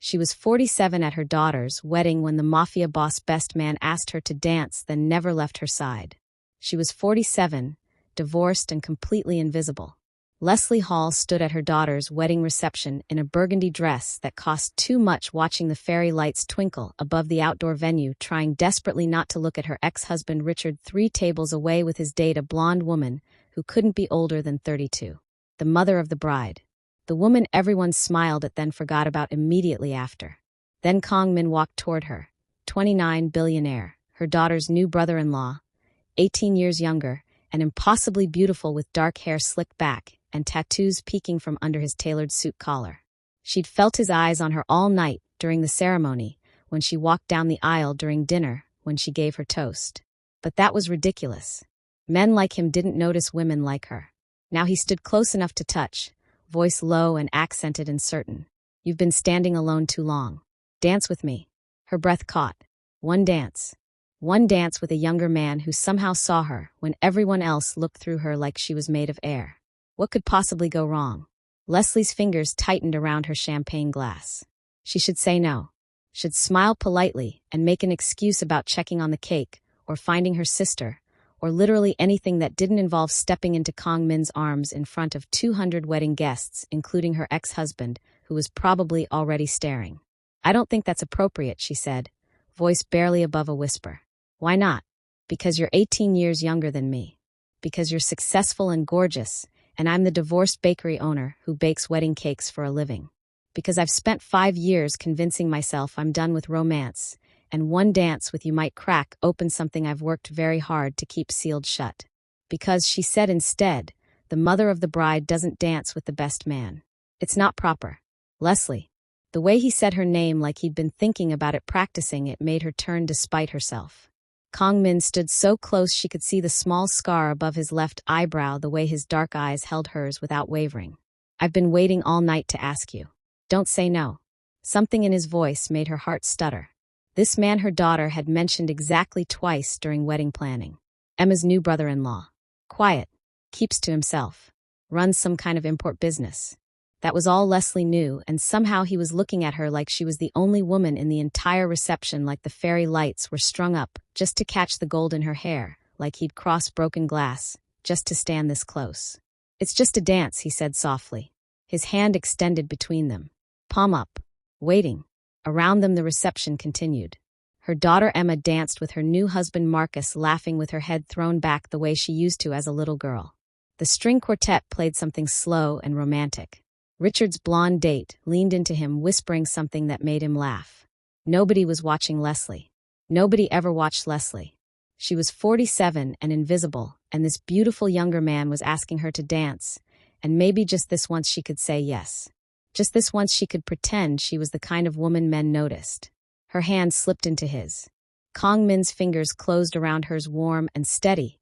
She was 47 at her daughter's wedding when the Mafia boss best man asked her to dance, then never left her side. She was 47, divorced and completely invisible. Leslie Hall stood at her daughter's wedding reception in a burgundy dress that cost too much, watching the fairy lights twinkle above the outdoor venue, trying desperately not to look at her ex-husband Richard 3 tables away with his date, a blonde woman who couldn't be older than 32. The mother of the bride. The woman everyone smiled at then forgot about immediately after. Then Kong Min walked toward her, 29, billionaire, her daughter's new brother-in-law, 18 years younger, and impossibly beautiful with dark hair slicked back and tattoos peeking from under his tailored suit collar. She'd felt his eyes on her all night during the ceremony, when she walked down the aisle during dinner, when she gave her toast. But that was ridiculous. Men like him didn't notice women like her. Now he stood close enough to touch, voice low and accented and certain. You've been standing alone too long. Dance with me. Her breath caught. One dance. One dance with a younger man who somehow saw her when everyone else looked through her like she was made of air. What could possibly go wrong? Leslie's fingers tightened around her champagne glass. She should say no. Should smile politely and make an excuse about checking on the cake, or finding her sister, or literally anything that didn't involve stepping into Kong Min's arms in front of 200 wedding guests, including her ex-husband, who was probably already staring. I don't think that's appropriate, she said, voice barely above a whisper. Why not? Because you're 18 years younger than me. Because you're successful and gorgeous, and I'm the divorced bakery owner who bakes wedding cakes for a living. Because I've spent 5 years convincing myself I'm done with romance, and one dance with you might crack open something I've worked very hard to keep sealed shut. Because, she said instead, the mother of the bride doesn't dance with the best man. It's not proper. Leslie. The way he said her name like he'd been thinking about it, practicing it, made her turn despite herself. Kong Min stood so close she could see the small scar above his left eyebrow, the way his dark eyes held hers without wavering. I've been waiting all night to ask you. Don't say no. Something in his voice made her heart stutter. This man her daughter had mentioned exactly twice during wedding planning. Emma's new brother-in-law. Quiet. Keeps to himself. Runs some kind of import business. That was all Leslie knew, and somehow he was looking at her like she was the only woman in the entire reception, like the fairy lights were strung up just to catch the gold in her hair, like he'd cross broken glass, just to stand this close. It's just a dance, he said softly. His hand extended between them. Palm up. Waiting. Around them the reception continued. Her daughter Emma danced with her new husband Marcus, laughing with her head thrown back the way she used to as a little girl. The string quartet played something slow and romantic. Richard's blonde date leaned into him, whispering something that made him laugh. Nobody was watching Leslie. Nobody ever watched Leslie. She was 47 and invisible, and this beautiful younger man was asking her to dance, and maybe just this once she could say yes. Just this once she could pretend she was the kind of woman men noticed. Her hand slipped into his. Kong Min's fingers closed around hers, warm and steady,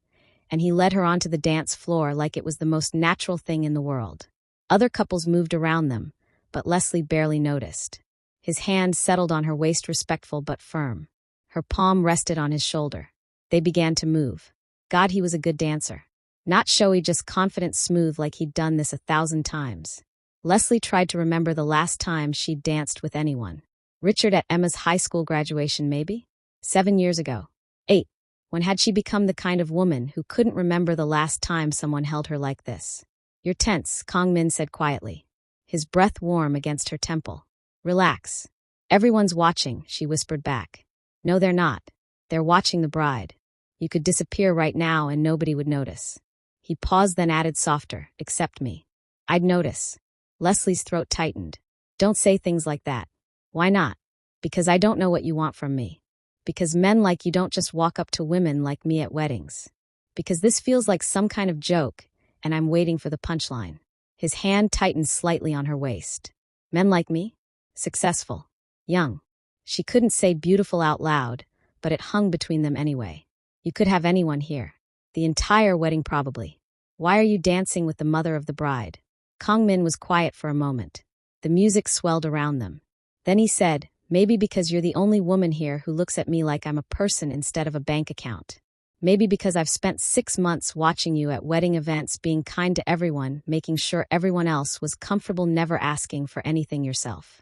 and he led her onto the dance floor like it was the most natural thing in the world. Other couples moved around them, but Leslie barely noticed. His hand settled on her waist, respectful but firm. Her palm rested on his shoulder. They began to move. God, he was a good dancer. Not showy, just confident, smooth, like he'd done this 1,000 times. Leslie tried to remember the last time she'd danced with anyone. Richard at Emma's high school graduation, maybe? 7 years ago. 8. When had she become the kind of woman who couldn't remember the last time someone held her like this? You're tense, Kong Min said quietly, his breath warm against her temple. Relax. Everyone's watching, she whispered back. No, they're not. They're watching the bride. You could disappear right now and nobody would notice. He paused, then added softer, except me. I'd notice. Leslie's throat tightened. Don't say things like that. Why not? Because I don't know what you want from me. Because men like you don't just walk up to women like me at weddings. Because this feels like some kind of joke, and I'm waiting for the punchline. His hand tightened slightly on her waist. Men like me? Successful. Young. She couldn't say beautiful out loud, but it hung between them anyway. You could have anyone here. The entire wedding probably. Why are you dancing with the mother of the bride? Kong Min was quiet for a moment. The music swelled around them. Then he said, maybe because you're the only woman here who looks at me like I'm a person instead of a bank account. Maybe because I've spent 6 months watching you at wedding events, being kind to everyone, making sure everyone else was comfortable, never asking for anything yourself.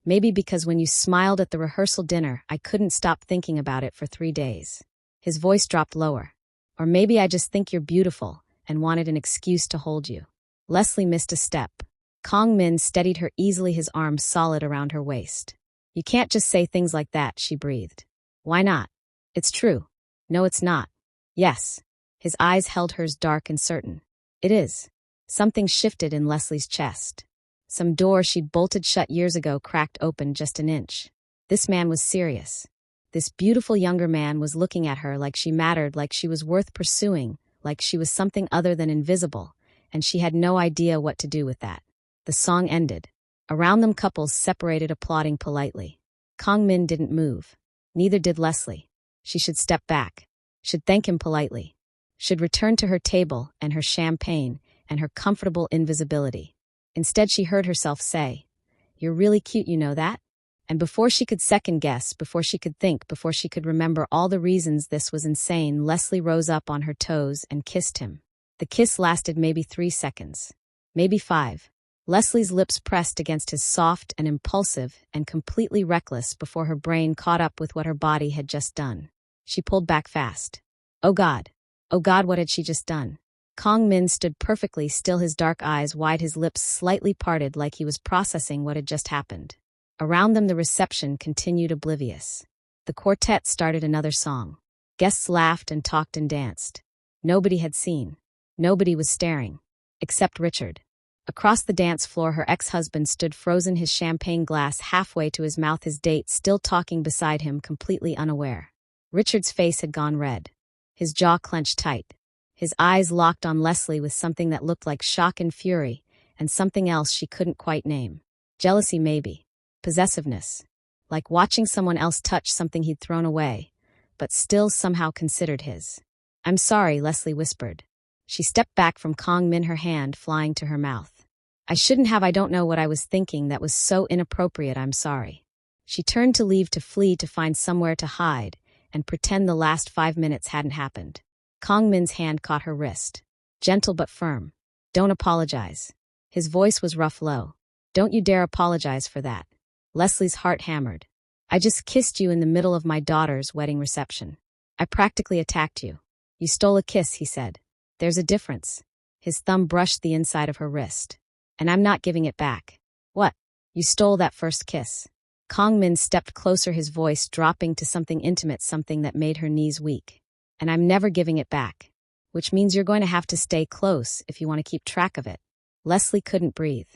Maybe because when you smiled at the rehearsal dinner, I couldn't stop thinking about it for 3 days. His voice dropped lower. Or maybe I just think you're beautiful and wanted an excuse to hold you. Leslie missed a step. Kong Min steadied her easily, his arms solid around her waist. You can't just say things like that, she breathed. Why not? It's true. No, it's not. Yes. His eyes held hers, dark and certain. It is. Something shifted in Leslie's chest. Some door she'd bolted shut years ago cracked open just an inch. This man was serious. This beautiful younger man was looking at her like she mattered, like she was worth pursuing, like she was something other than invisible, and she had no idea what to do with that. The song ended. Around them, couples separated, applauding politely. Kong Min didn't move. Neither did Leslie. She should step back. Should thank him politely. Should return to her table and her champagne and her comfortable invisibility. Instead, she heard herself say, "You're really cute, you know that?" And before she could second guess, before she could think, before she could remember all the reasons this was insane, Leslie rose up on her toes and kissed him. The kiss lasted maybe 3 seconds. Maybe 5. Leslie's lips pressed against his, soft and impulsive and completely reckless, before her brain caught up with what her body had just done. She pulled back fast. Oh God, what had she just done? Kong Min stood perfectly still, his dark eyes wide, his lips slightly parted, like he was processing what had just happened. Around them, the reception continued oblivious. The quartet started another song. Guests laughed and talked and danced. Nobody had seen. Nobody was staring. Except Richard. Across the dance floor, her ex-husband stood frozen, his champagne glass halfway to his mouth, his date still talking beside him, completely unaware. Richard's face had gone red. His jaw clenched tight. His eyes locked on Leslie with something that looked like shock and fury, and something else she couldn't quite name. Jealousy, maybe. Possessiveness. Like watching someone else touch something he'd thrown away, but still somehow considered his. I'm sorry, Leslie whispered. She stepped back from Kong Min, her hand flying to her mouth. I shouldn't have. I don't know what I was thinking. That was so inappropriate. I'm sorry. She turned to leave, to flee, to find somewhere to hide and pretend the last 5 minutes hadn't happened. Kong Min's hand caught her wrist. Gentle but firm. Don't apologize. His voice was rough, low. Don't you dare apologize for that. Leslie's heart hammered. I just kissed you in the middle of my daughter's wedding reception. I practically attacked you. You stole a kiss, he said. There's a difference. His thumb brushed the inside of her wrist. And I'm not giving it back. What? You stole that first kiss. Kong Min stepped closer, his voice dropping to something intimate, something that made her knees weak. And I'm never giving it back. Which means you're going to have to stay close if you want to keep track of it. Leslie couldn't breathe.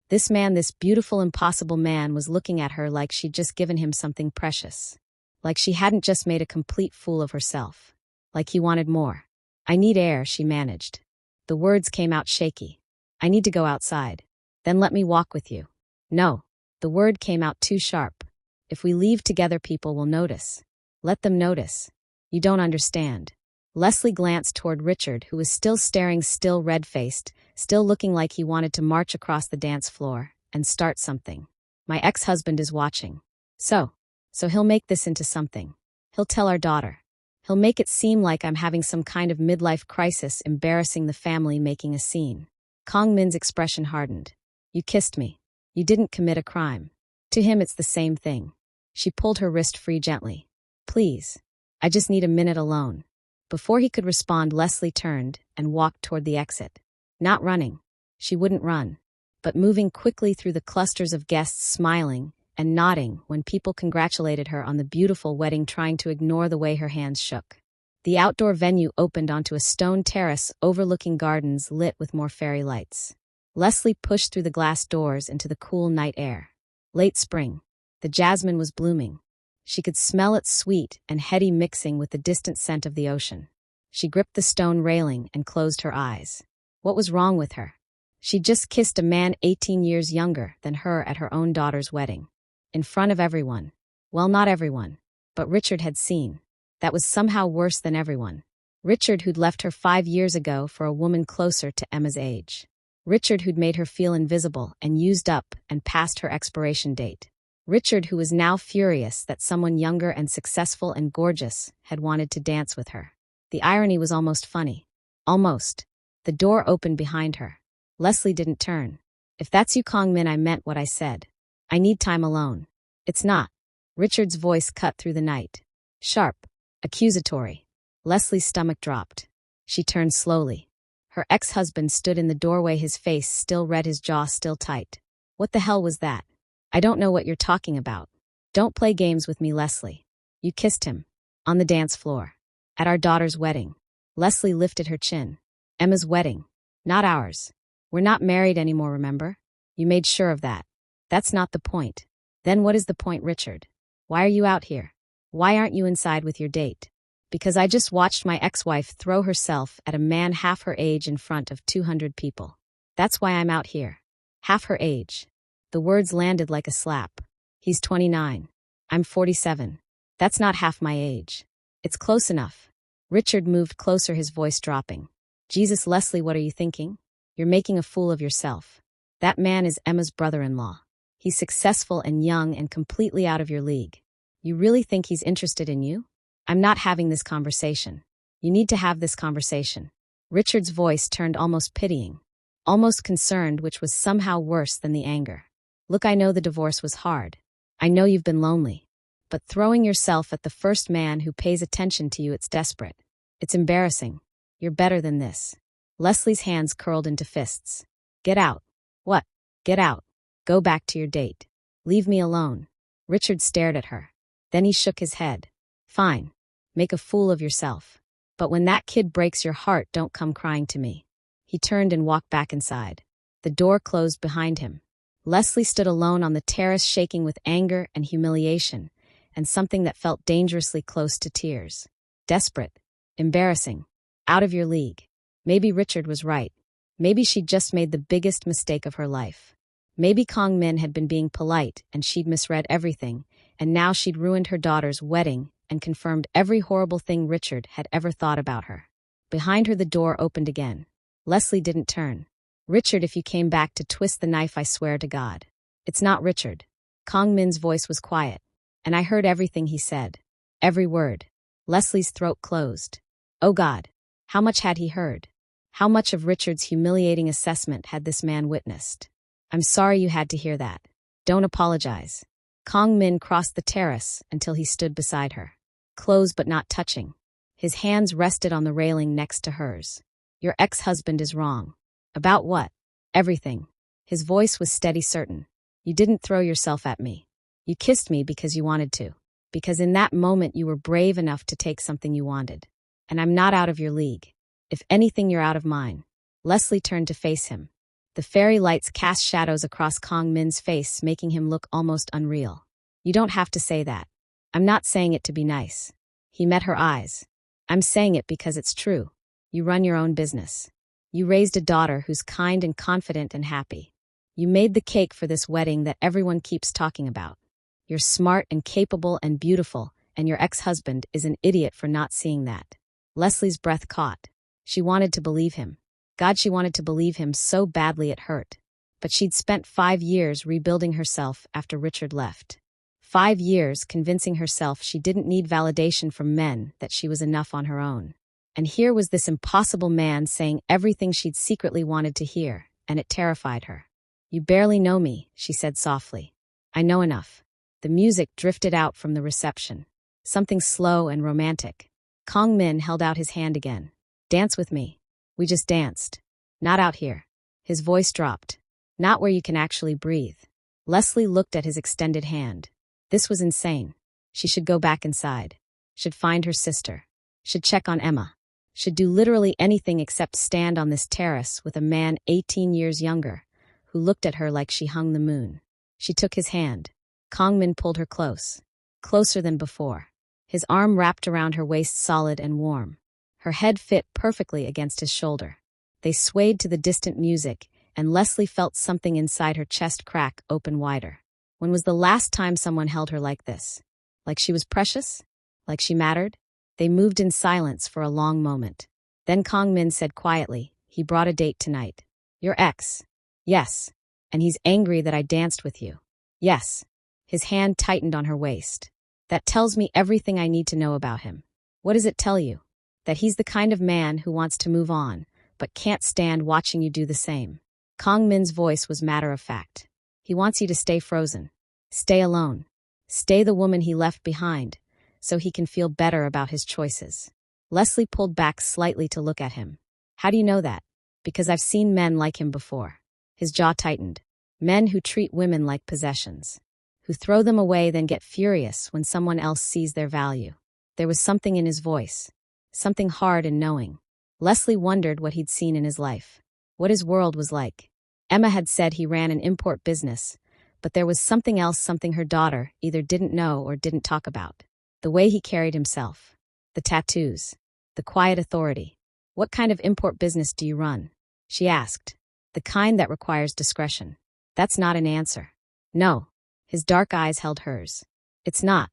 This man, this beautiful, impossible man, was looking at her like she'd just given him something precious. Like she hadn't just made a complete fool of herself. Like he wanted more. I need air, she managed. The words came out shaky. I need to go outside. Then let me walk with you. No. The word came out too sharp. If we leave together, people will notice. Let them notice. You don't understand. Leslie glanced toward Richard, who was still staring, still red-faced, still looking like he wanted to march across the dance floor and start something. My ex-husband is watching. So he'll make this into something. He'll tell our daughter. He'll make it seem like I'm having some kind of midlife crisis, embarrassing the family, making a scene. Kong Min's expression hardened. You kissed me. You didn't commit a crime. To him, it's the same thing. She pulled her wrist free gently. Please. I just need a minute alone. Before he could respond, Leslie turned and walked toward the exit. Not running. She wouldn't run. But moving quickly through the clusters of guests, smiling and nodding when people congratulated her on the beautiful wedding, trying to ignore the way her hands shook. The outdoor venue opened onto a stone terrace overlooking gardens lit with more fairy lights. Leslie pushed through the glass doors into the cool night air. Late spring. The jasmine was blooming. She could smell its sweet and heady mixing with the distant scent of the ocean. She gripped the stone railing and closed her eyes. What was wrong with her? She'd just kissed a man 18 years younger than her at her own daughter's wedding. In front of everyone. Well, not everyone. But Richard had seen. That was somehow worse than everyone. Richard, who'd left her 5 years ago for a woman closer to Emma's age. Richard, who'd made her feel invisible and used up and past her expiration date. Richard, who was now furious that someone younger and successful and gorgeous had wanted to dance with her. The irony was almost funny. Almost. The door opened behind her. Leslie didn't turn. If that's you, Kong Min, I meant what I said. I need time alone. It's not. Richard's voice cut through the night. Sharp. Accusatory. Leslie's stomach dropped. She turned slowly. Her ex-husband stood in the doorway, his face still red, his jaw still tight. What the hell was that? I don't know what you're talking about. Don't play games with me, Leslie. You kissed him. On the dance floor. At our daughter's wedding. Leslie lifted her chin. Emma's wedding. Not ours. We're not married anymore, remember? You made sure of that. That's not the point. Then what is the point, Richard? Why are you out here? Why aren't you inside with your date? Because I just watched my ex-wife throw herself at a man half her age in front of 200 people. That's why I'm out here. Half her age. The words landed like a slap. He's 29. I'm 47. That's not half my age. It's close enough. Richard moved closer, his voice dropping. Jesus, Leslie, what are you thinking? You're making a fool of yourself. That man is Emma's brother-in-law. He's successful and young and completely out of your league. You really think he's interested in you? I'm not having this conversation. You need to have this conversation. Richard's voice turned almost pitying, almost concerned, which was somehow worse than the anger. Look, I know the divorce was hard. I know you've been lonely. But throwing yourself at the first man who pays attention to you, it's desperate. It's embarrassing. You're better than this. Leslie's hands curled into fists. Get out. What? Get out. Go back to your date. Leave me alone. Richard stared at her. Then he shook his head. Fine. Make a fool of yourself. But when that kid breaks your heart, don't come crying to me. He turned and walked back inside. The door closed behind him. Leslie stood alone on the terrace, shaking with anger and humiliation, and something that felt dangerously close to tears. Desperate. Embarrassing. Out of your league. Maybe Richard was right. Maybe she'd just made the biggest mistake of her life. Maybe Kong Min had been being polite and she'd misread everything, and now she'd ruined her daughter's wedding and confirmed every horrible thing Richard had ever thought about her. Behind her, the door opened again. Leslie didn't turn. Richard, if you came back to twist the knife, I swear to God. It's not Richard. Kong Min's voice was quiet, and I heard everything he said. Every word. Leslie's throat closed. Oh God. How much had he heard? How much of Richard's humiliating assessment had this man witnessed? I'm sorry you had to hear that. Don't apologize. Kong Min crossed the terrace until he stood beside her. Close but not touching. His hands rested on the railing next to hers. Your ex-husband is wrong. About what? Everything. His voice was steady, certain. You didn't throw yourself at me. You kissed me because you wanted to. Because in that moment you were brave enough to take something you wanted. And I'm not out of your league. If anything, you're out of mine. Leslie turned to face him. The fairy lights cast shadows across Kong Min's face, making him look almost unreal. You don't have to say that. I'm not saying it to be nice. He met her eyes. I'm saying it because it's true. You run your own business. You raised a daughter who's kind and confident and happy. You made the cake for this wedding that everyone keeps talking about. You're smart and capable and beautiful, and your ex-husband is an idiot for not seeing that. Leslie's breath caught. She wanted to believe him. God, she wanted to believe him so badly it hurt. But she'd spent 5 years rebuilding herself after Richard left. 5 years convincing herself she didn't need validation from men, that she was enough on her own. And here was this impossible man saying everything she'd secretly wanted to hear, and it terrified her. You barely know me, she said softly. I know enough. The music drifted out from the reception. Something slow and romantic. Kong Min held out his hand again. Dance with me. We just danced. Not out here. His voice dropped. Not where you can actually breathe. Leslie looked at his extended hand. This was insane. She should go back inside. Should find her sister. Should check on Emma. Should do literally anything except stand on this terrace with a man 18 years younger, who looked at her like she hung the moon. She took his hand. Kong Min pulled her close. Closer than before. His arm wrapped around her waist, solid and warm. Her head fit perfectly against his shoulder. They swayed to the distant music, and Leslie felt something inside her chest crack open wider. When was the last time someone held her like this? Like she was precious? Like she mattered? They moved in silence for a long moment. Then Kong Min said quietly, he brought a date tonight. Your ex? Yes. And he's angry that I danced with you. Yes. His hand tightened on her waist. That tells me everything I need to know about him. What does it tell you? That he's the kind of man who wants to move on, but can't stand watching you do the same. Kong Min's voice was matter of fact. He wants you to stay frozen. Stay alone. Stay the woman he left behind, so he can feel better about his choices. Leslie pulled back slightly to look at him. How do you know that? Because I've seen men like him before. His jaw tightened. Men who treat women like possessions. Who throw them away then get furious when someone else sees their value. There was something in his voice. Something hard and knowing. Leslie wondered what he'd seen in his life. What his world was like. Emma had said he ran an import business, but there was something else, something her daughter either didn't know or didn't talk about. The way he carried himself. The tattoos. The quiet authority. What kind of import business do you run? She asked. The kind that requires discretion. That's not an answer. No. His dark eyes held hers. It's not.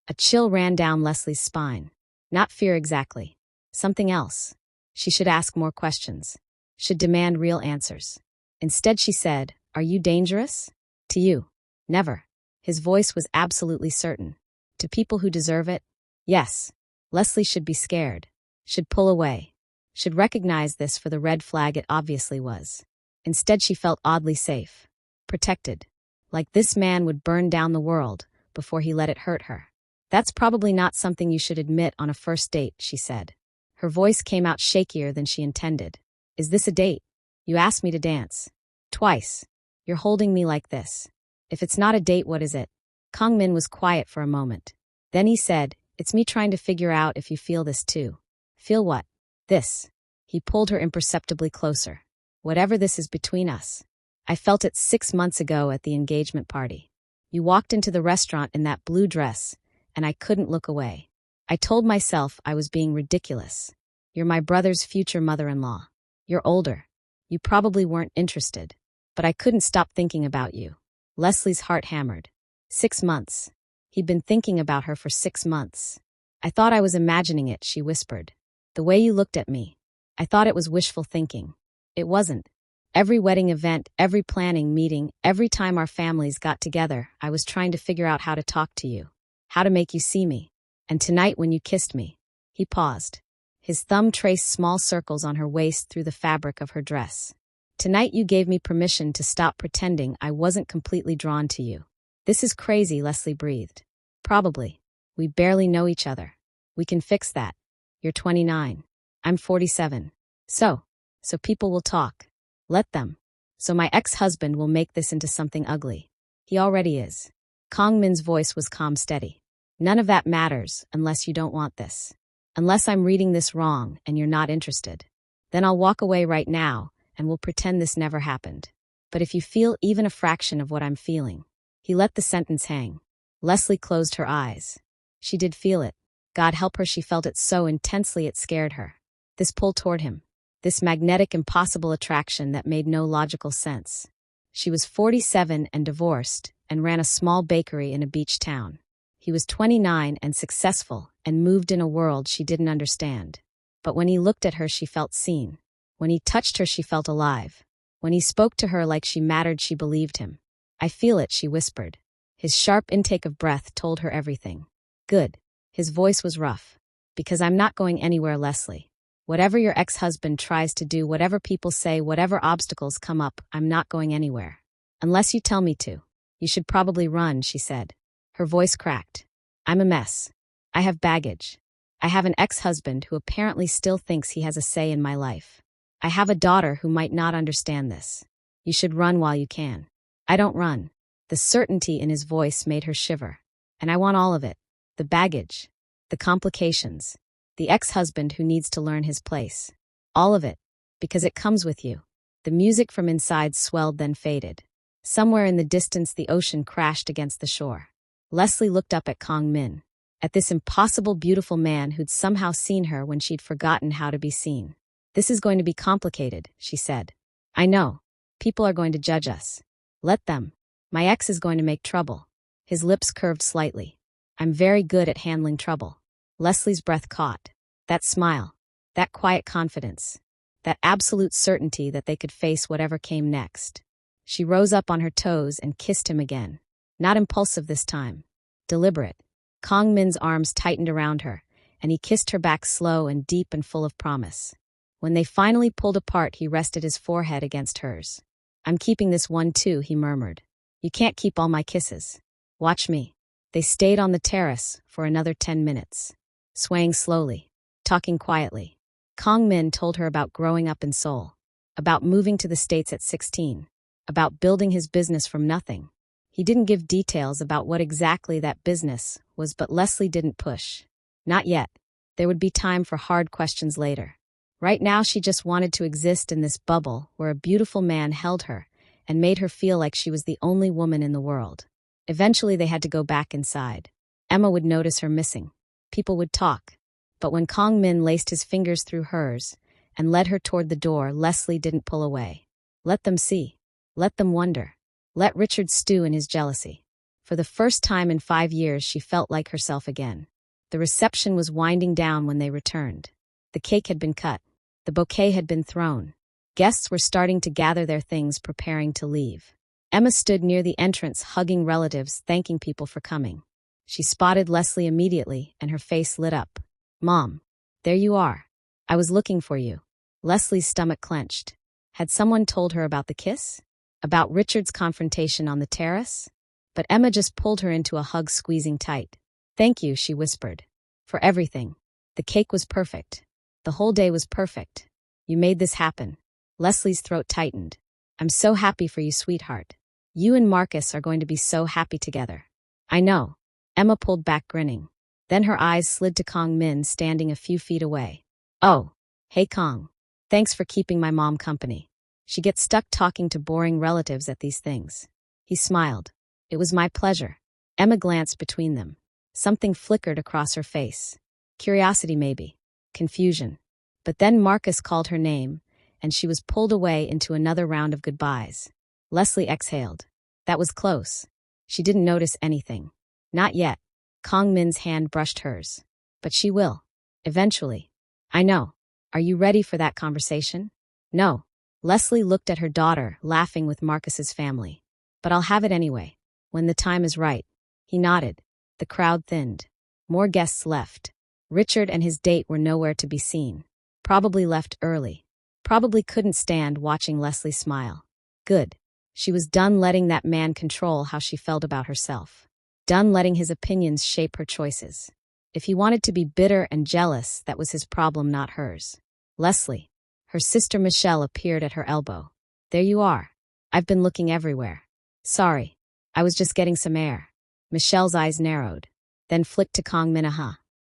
A chill ran down Leslie's spine. Not fear exactly. Something else. She should ask more questions. Should demand real answers. Instead she said, Are you dangerous? To you. Never. His voice was absolutely certain. To people who deserve it? Yes. Leslie should be scared. Should pull away. Should recognize this for the red flag it obviously was. Instead she felt oddly safe. Protected. Like this man would burn down the world before he let it hurt her. That's probably not something you should admit on a first date, she said. Her voice came out shakier than she intended. Is this a date? You asked me to dance. Twice. You're holding me like this. If it's not a date, what is it? Kong Min was quiet for a moment. Then he said, It's me trying to figure out if you feel this too. Feel what? This. He pulled her imperceptibly closer. Whatever this is between us. I felt it 6 months ago at the engagement party. You walked into the restaurant in that blue dress, and I couldn't look away. I told myself I was being ridiculous. You're my brother's future mother-in-law. You're older. You probably weren't interested. But I couldn't stop thinking about you. Leslie's heart hammered. 6 months. He'd been thinking about her for 6 months. I thought I was imagining it, she whispered. The way you looked at me. I thought it was wishful thinking. It wasn't. Every wedding event, every planning meeting, every time our families got together, I was trying to figure out how to talk to you. How to make you see me. And tonight when you kissed me. He paused. His thumb traced small circles on her waist through the fabric of her dress. Tonight you gave me permission to stop pretending I wasn't completely drawn to you. This is crazy, Leslie breathed. Probably. We barely know each other. We can fix that. You're 29. I'm 47. So people will talk. Let them. So my ex-husband will make this into something ugly. He already is. Kong Min's voice was calm, steady. None of that matters unless you don't want this. Unless I'm reading this wrong and you're not interested. Then I'll walk away right now and we'll pretend this never happened. But if you feel even a fraction of what I'm feeling. He let the sentence hang. Leslie closed her eyes. She did feel it. God help her, she felt it so intensely it scared her. This pull toward him. This magnetic, impossible attraction that made no logical sense. She was 47 and divorced and ran a small bakery in a beach town. He was 29 and successful and moved in a world she didn't understand. But when he looked at her, she felt seen. When he touched her, she felt alive. When he spoke to her like she mattered, she believed him. I feel it, she whispered. His sharp intake of breath told her everything. Good. His voice was rough. Because I'm not going anywhere, Leslie. Whatever your ex-husband tries to do, whatever people say, whatever obstacles come up, I'm not going anywhere. Unless you tell me to. You should probably run, she said. Her voice cracked. I'm a mess. I have baggage. I have an ex-husband who apparently still thinks he has a say in my life. I have a daughter who might not understand this. You should run while you can. I don't run. The certainty in his voice made her shiver. And I want all of it. The baggage. The complications. The ex-husband who needs to learn his place. All of it. Because it comes with you. The music from inside swelled then faded. Somewhere in the distance the ocean crashed against the shore. Leslie looked up at Kong Min. At this impossible beautiful man who'd somehow seen her when she'd forgotten how to be seen. This is going to be complicated, she said. I know. People are going to judge us. Let them. My ex is going to make trouble. His lips curved slightly. I'm very good at handling trouble. Leslie's breath caught. That smile. That quiet confidence. That absolute certainty that they could face whatever came next. She rose up on her toes and kissed him again. Not impulsive this time. Deliberate. Kong Min's arms tightened around her, and he kissed her back slow and deep and full of promise. When they finally pulled apart, he rested his forehead against hers. I'm keeping this one too, he murmured. You can't keep all my kisses. Watch me. They stayed on the terrace for another 10 minutes, swaying slowly, talking quietly. Kong Min told her about growing up in Seoul, about moving to the States at 16, about building his business from nothing. He didn't give details about what exactly that business was, but Leslie didn't push. Not yet. There would be time for hard questions later. Right now, she just wanted to exist in this bubble where a beautiful man held her and made her feel like she was the only woman in the world. Eventually, they had to go back inside. Emma would notice her missing. People would talk. But when Kong Min laced his fingers through hers and led her toward the door, Leslie didn't pull away. Let them see. Let them wonder. Let Richard stew in his jealousy. For the first time in 5 years, she felt like herself again. The reception was winding down when they returned. The cake had been cut. The bouquet had been thrown. Guests were starting to gather their things, preparing to leave. Emma stood near the entrance, hugging relatives, thanking people for coming. She spotted Leslie immediately, and her face lit up. "Mom, there you are. I was looking for you." Leslie's stomach clenched. Had someone told her about the kiss? About Richard's confrontation on the terrace? But Emma just pulled her into a hug, squeezing tight. "Thank you," she whispered. "For everything. The cake was perfect. The whole day was perfect. You made this happen." Leslie's throat tightened. "I'm so happy for you, sweetheart. You and Marcus are going to be so happy together." "I know." Emma pulled back, grinning. Then her eyes slid to Kong Min, standing a few feet away. "Oh, hey Kong. Thanks for keeping my mom company. She gets stuck talking to boring relatives at these things." He smiled. "It was my pleasure." Emma glanced between them. Something flickered across her face. Curiosity, maybe. Confusion. But then Marcus called her name, and she was pulled away into another round of goodbyes. Leslie exhaled. That was close. She didn't notice anything. Not yet. Kong Min's hand brushed hers. "But she will. Eventually." "I know. Are you ready for that conversation?" "No." Leslie looked at her daughter, laughing with Marcus's family. "But I'll have it anyway. When the time is right." He nodded. The crowd thinned. More guests left. Richard and his date were nowhere to be seen. Probably left early. Probably couldn't stand watching Leslie smile. Good. She was done letting that man control how she felt about herself. Done letting his opinions shape her choices. If he wanted to be bitter and jealous, that was his problem, not hers. Leslie. Her sister Michelle appeared at her elbow. "There you are. I've been looking everywhere." "Sorry. I was just getting some air." Michelle's eyes narrowed, then flicked to Kong Min.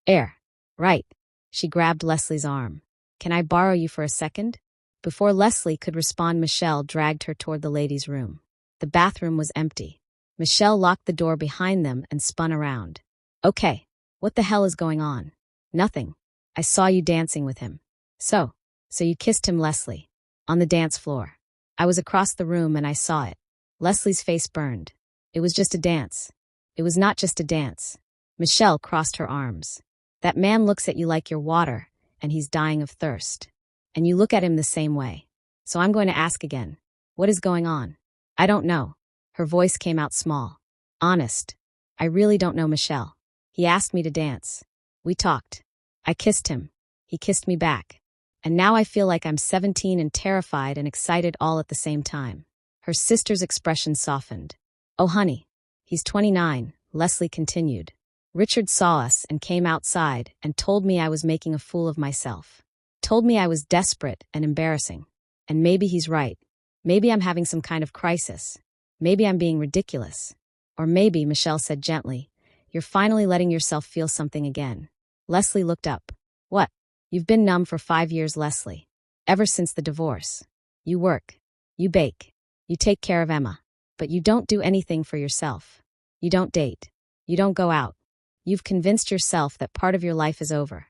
"Air. Right." She grabbed Leslie's arm. "Can I borrow you for a second?" Before Leslie could respond, Michelle dragged her toward the ladies' room. The bathroom was empty. Michelle locked the door behind them and spun around. "Okay. What the hell is going on?" "Nothing. I saw you dancing with him." So you kissed him, Leslie?" "On the dance floor. I was across the room and I saw it." Leslie's face burned. "It was just a dance." "It was not just a dance." Michelle crossed her arms. "That man looks at you like you're water, and he's dying of thirst. And you look at him the same way. So I'm going to ask again. What is going on?" "I don't know." Her voice came out small. "Honest. I really don't know, Michelle. He asked me to dance. We talked. I kissed him. He kissed me back. And now I feel like I'm 17 and terrified and excited all at the same time." Her sister's expression softened. "Oh, honey. He's 29, Leslie continued. "Richard saw us and came outside and told me I was making a fool of myself. Told me I was desperate and embarrassing. And maybe he's right. Maybe I'm having some kind of crisis. Maybe I'm being ridiculous. Or maybe," Michelle said gently, "you're finally letting yourself feel something again." Leslie looked up. "What?" "You've been numb for 5 years, Leslie. Ever since the divorce. You work. You bake. You take care of Emma. But you don't do anything for yourself. You don't date. You don't go out. You've convinced yourself that part of your life is over.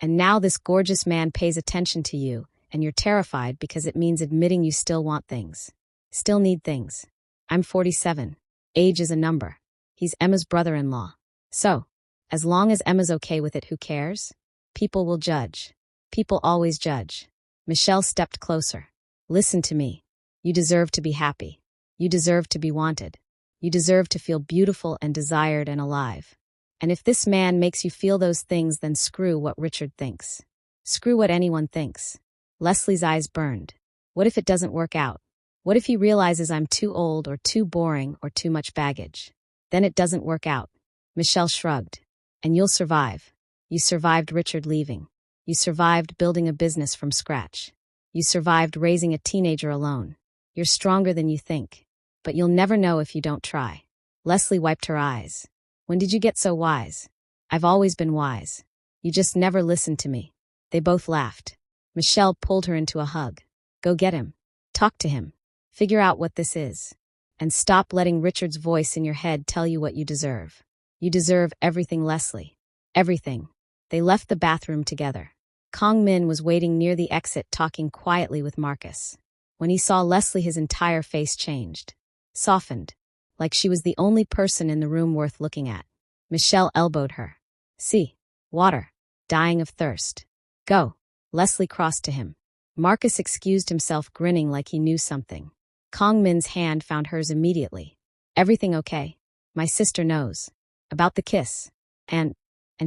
And now this gorgeous man pays attention to you, and you're terrified because it means admitting you still want things. Still need things. I'm 47. Age is a number. He's Emma's brother-in-law. So, as long as Emma's okay with it, who cares? People will judge. People always judge." Michelle stepped closer. "Listen to me. You deserve to be happy. You deserve to be wanted. You deserve to feel beautiful and desired and alive. And if this man makes you feel those things, then screw what Richard thinks. Screw what anyone thinks." Leslie's eyes burned. "What if it doesn't work out? What if he realizes I'm too old or too boring or too much baggage? Then it doesn't work out. Michelle shrugged. And you'll survive. You survived Richard leaving. You survived building a business from scratch. You survived raising a teenager alone. You're stronger than you think. But you'll never know if you don't try. Leslie wiped her eyes. When did you get so wise? I've always been wise. You just never listened to me. They both laughed. Michelle pulled her into a hug. Go get him. Talk to him. Figure out what this is. And stop letting Richard's voice in your head tell you what you deserve. You deserve everything, Leslie. Everything. They left the bathroom together. Kong Min was waiting near the exit talking quietly with Marcus. When he saw Leslie, his entire face changed. Softened. Like she was the only person in the room worth looking at. Michelle elbowed her. See. Water. Dying of thirst. Go. Leslie crossed to him. Marcus excused himself, grinning like he knew something. Kong Min's hand found hers immediately. Everything okay? My sister knows. About the kiss. And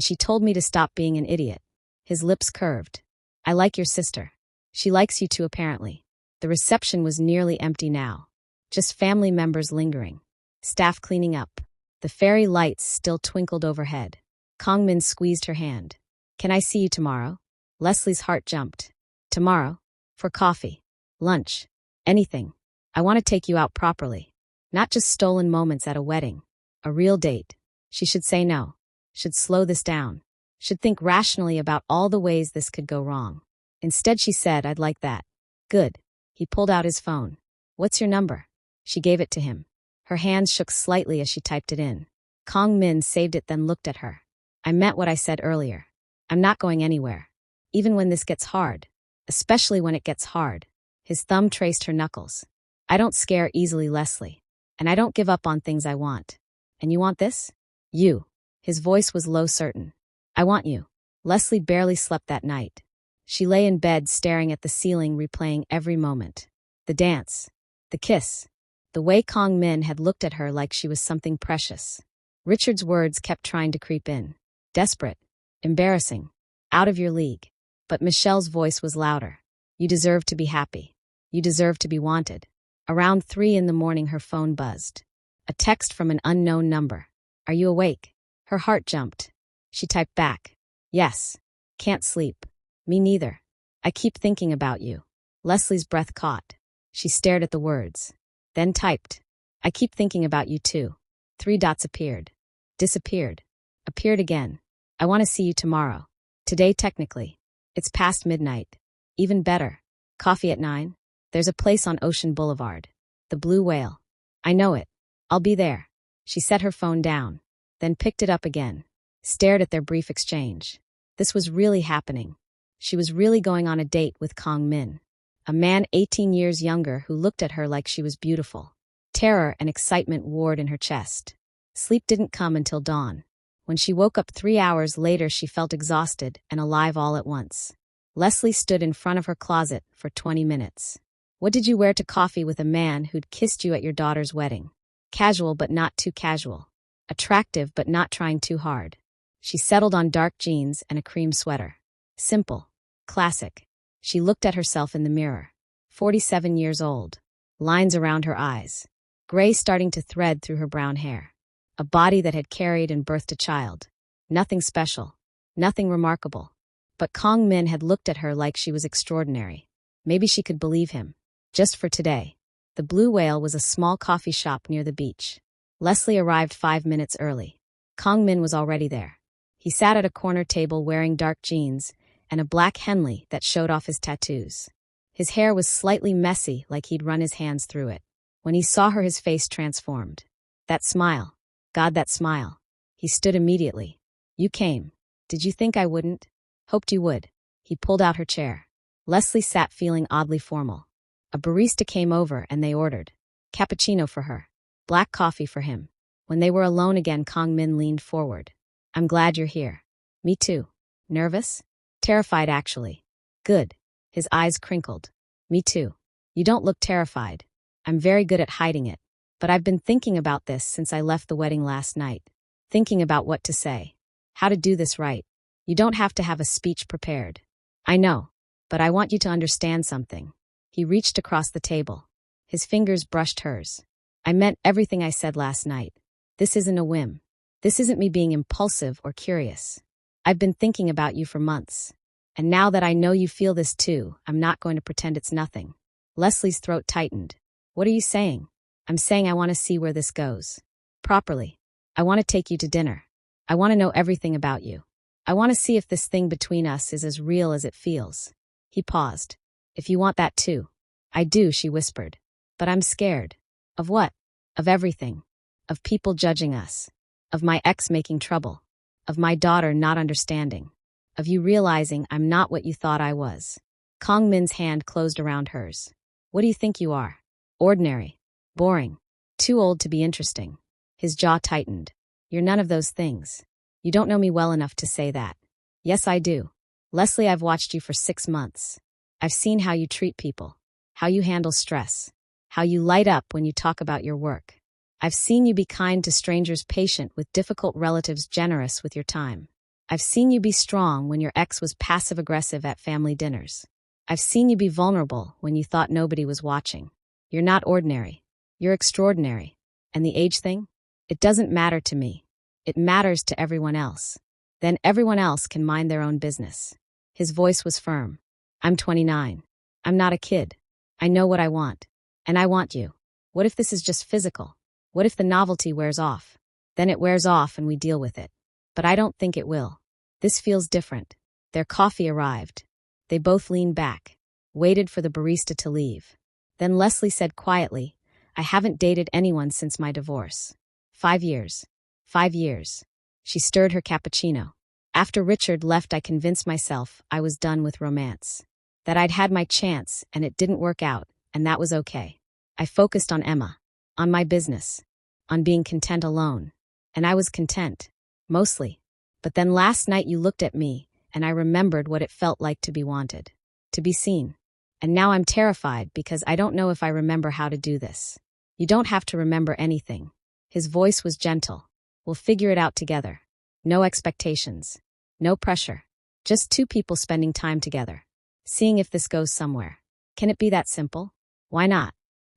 she told me to stop being an idiot. His lips curved. I like your sister. She likes you too, apparently. The reception was nearly empty now. Just family members lingering. Staff cleaning up. The fairy lights still twinkled overhead. Kong Min squeezed her hand. Can I see you tomorrow? Leslie's heart jumped. Tomorrow? For coffee. Lunch. Anything. I want to take you out properly. Not just stolen moments at a wedding. A real date. She should say no. Should slow this down. Should think rationally about all the ways this could go wrong. Instead she said, I'd like that. Good. He pulled out his phone. What's your number? She gave it to him. Her hands shook slightly as she typed it in. Kong Min saved it, then looked at her. I meant what I said earlier. I'm not going anywhere. Even when this gets hard. Especially when it gets hard. His thumb traced her knuckles. I don't scare easily, Leslie. And I don't give up on things I want. And you want this? You. His voice was low, certain. I want you. Leslie barely slept that night. She lay in bed staring at the ceiling, replaying every moment. The dance. The kiss. The way Kong Min had looked at her like she was something precious. Richard's words kept trying to creep in. Desperate. Embarrassing. Out of your league. But Michelle's voice was louder. You deserve to be happy. You deserve to be wanted. Around 3 a.m, her phone buzzed. A text from an unknown number. Are you awake? Her heart jumped. She typed back. Yes. Can't sleep. Me neither. I keep thinking about you. Leslie's breath caught. She stared at the words. Then typed. I keep thinking about you too. 3 dots appeared. Disappeared. Appeared again. I want to see you tomorrow. Today, technically. It's past midnight. Even better. Coffee at 9? There's a place on Ocean Boulevard. The Blue Whale. I know it. I'll be there. She set her phone down. Then picked it up again. Stared at their brief exchange. This was really happening. She was really going on a date with Kong Min. A man 18 years younger who looked at her like she was beautiful. Terror and excitement warred in her chest. Sleep didn't come until dawn. When she woke up 3 hours later, she felt exhausted and alive all at once. Leslie stood in front of her closet for 20 minutes. What did you wear to coffee with a man who'd kissed you at your daughter's wedding? Casual but not too casual. Attractive but not trying too hard. She settled on dark jeans and a cream sweater. Simple. Classic. She looked at herself in the mirror. 47 years old. Lines around her eyes. Gray starting to thread through her brown hair. A body that had carried and birthed a child. Nothing special. Nothing remarkable. But Kong Min had looked at her like she was extraordinary. Maybe she could believe him. Just for today. The Blue Whale was a small coffee shop near the beach. Leslie arrived 5 minutes early. Kong Min was already there. He sat at a corner table wearing dark jeans and a black Henley that showed off his tattoos. His hair was slightly messy, like he'd run his hands through it. When he saw her, his face transformed. That smile. God, that smile. He stood immediately. You came. Did you think I wouldn't? Hoped you would. He pulled out her chair. Leslie sat feeling oddly formal. A barista came over and they ordered. Cappuccino for her. Black coffee for him. When they were alone again, Kong Min leaned forward. I'm glad you're here. Me too. Nervous? Terrified, actually. Good. His eyes crinkled. Me too. You don't look terrified. I'm very good at hiding it. But I've been thinking about this since I left the wedding last night. Thinking about what to say. How to do this right. You don't have to have a speech prepared. I know. But I want you to understand something. He reached across the table. His fingers brushed hers. I meant everything I said last night. This isn't a whim. This isn't me being impulsive or curious. I've been thinking about you for months. And now that I know you feel this too, I'm not going to pretend it's nothing. Leslie's throat tightened. What are you saying? I'm saying I want to see where this goes. Properly. I want to take you to dinner. I want to know everything about you. I want to see if this thing between us is as real as it feels. He paused. If you want that too. I do, she whispered. But I'm scared. Of what? Of everything. Of people judging us. Of my ex making trouble. Of my daughter not understanding. Of you realizing I'm not what you thought I was. Kong Min's hand closed around hers. What do you think you are? Ordinary. Boring. Too old to be interesting. His jaw tightened. You're none of those things. You don't know me well enough to say that. Yes, I do. Leslie, I've watched you for 6 months. I've seen how you treat people. How you handle stress. How you light up when you talk about your work. I've seen you be kind to strangers, patient with difficult relatives, generous with your time. I've seen you be strong when your ex was passive-aggressive at family dinners. I've seen you be vulnerable when you thought nobody was watching. You're not ordinary. You're extraordinary. And the age thing? It doesn't matter to me. It matters to everyone else. Then everyone else can mind their own business. His voice was firm. I'm 29. I'm not a kid. I know what I want. And I want you. What if this is just physical? What if the novelty wears off? Then it wears off and we deal with it. But I don't think it will. This feels different. Their coffee arrived. They both leaned back, waited for the barista to leave. Then Leslie said quietly, I haven't dated anyone since my divorce. 5 years. 5 years. She stirred her cappuccino. After Richard left, I convinced myself I was done with romance. That I'd had my chance and it didn't work out, and that was okay. I focused on Emma, on my business, on being content alone. And I was content. Mostly. But then last night you looked at me, and I remembered what it felt like to be wanted. To be seen. And now I'm terrified because I don't know if I remember how to do this. You don't have to remember anything. His voice was gentle. We'll figure it out together. No expectations. No pressure. Just 2 people spending time together. Seeing if this goes somewhere. Can it be that simple? Why not?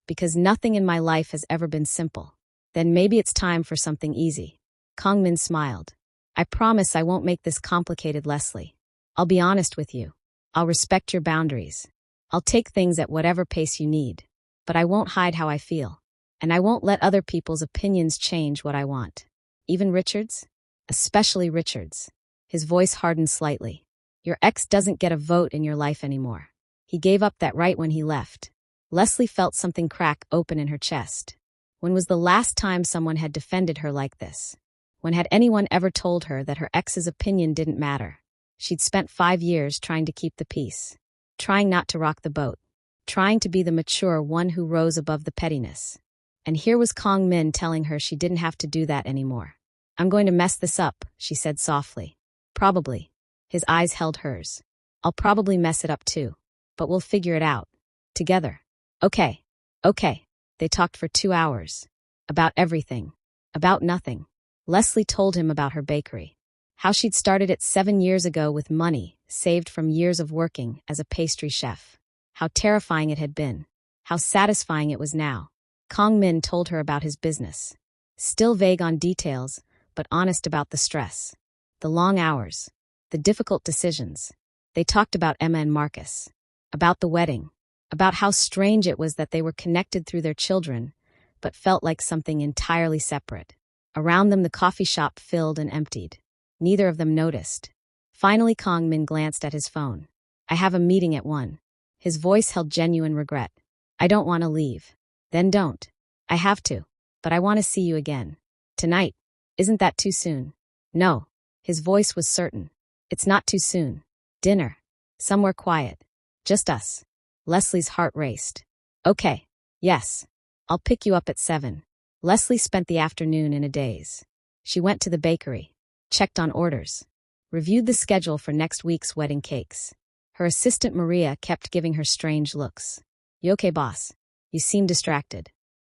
Because nothing in my life has ever been simple. Then maybe it's time for something easy. Kong Min smiled. I promise I won't make this complicated, Leslie. I'll be honest with you. I'll respect your boundaries. I'll take things at whatever pace you need. But I won't hide how I feel. And I won't let other people's opinions change what I want. Even Richard's? Especially Richard's. His voice hardened slightly. Your ex doesn't get a vote in your life anymore. He gave up that right when he left. Leslie felt something crack open in her chest. When was the last time someone had defended her like this? When had anyone ever told her that her ex's opinion didn't matter? She'd spent 5 years trying to keep the peace. Trying not to rock the boat. Trying to be the mature one who rose above the pettiness. And here was Kong Min telling her she didn't have to do that anymore. I'm going to mess this up, she said softly. Probably. His eyes held hers. I'll probably mess it up too. But we'll figure it out. Together. Okay. Okay. They talked for 2 hours. About everything. About nothing. Leslie told him about her bakery. How she'd started it 7 years ago with money, saved from years of working as a pastry chef. How terrifying it had been. How satisfying it was now. Kong Min told her about his business. Still vague on details, but honest about the stress. The long hours. The difficult decisions. They talked about Emma and Marcus. About the wedding. About how strange it was that they were connected through their children, but felt like something entirely separate. Around them the coffee shop filled and emptied. Neither of them noticed. Finally Kong Min glanced at his phone. I have a meeting at 1. His voice held genuine regret. I don't want to leave. Then don't. I have to. But I want to see you again. Tonight. Isn't that too soon? No. His voice was certain. It's not too soon. Dinner. Somewhere quiet. Just us. Leslie's heart raced. Okay. Yes. I'll pick you up at 7. Leslie spent the afternoon in a daze. She went to the bakery. Checked on orders. Reviewed the schedule for next week's wedding cakes. Her assistant Maria kept giving her strange looks. You okay, boss? You seem distracted.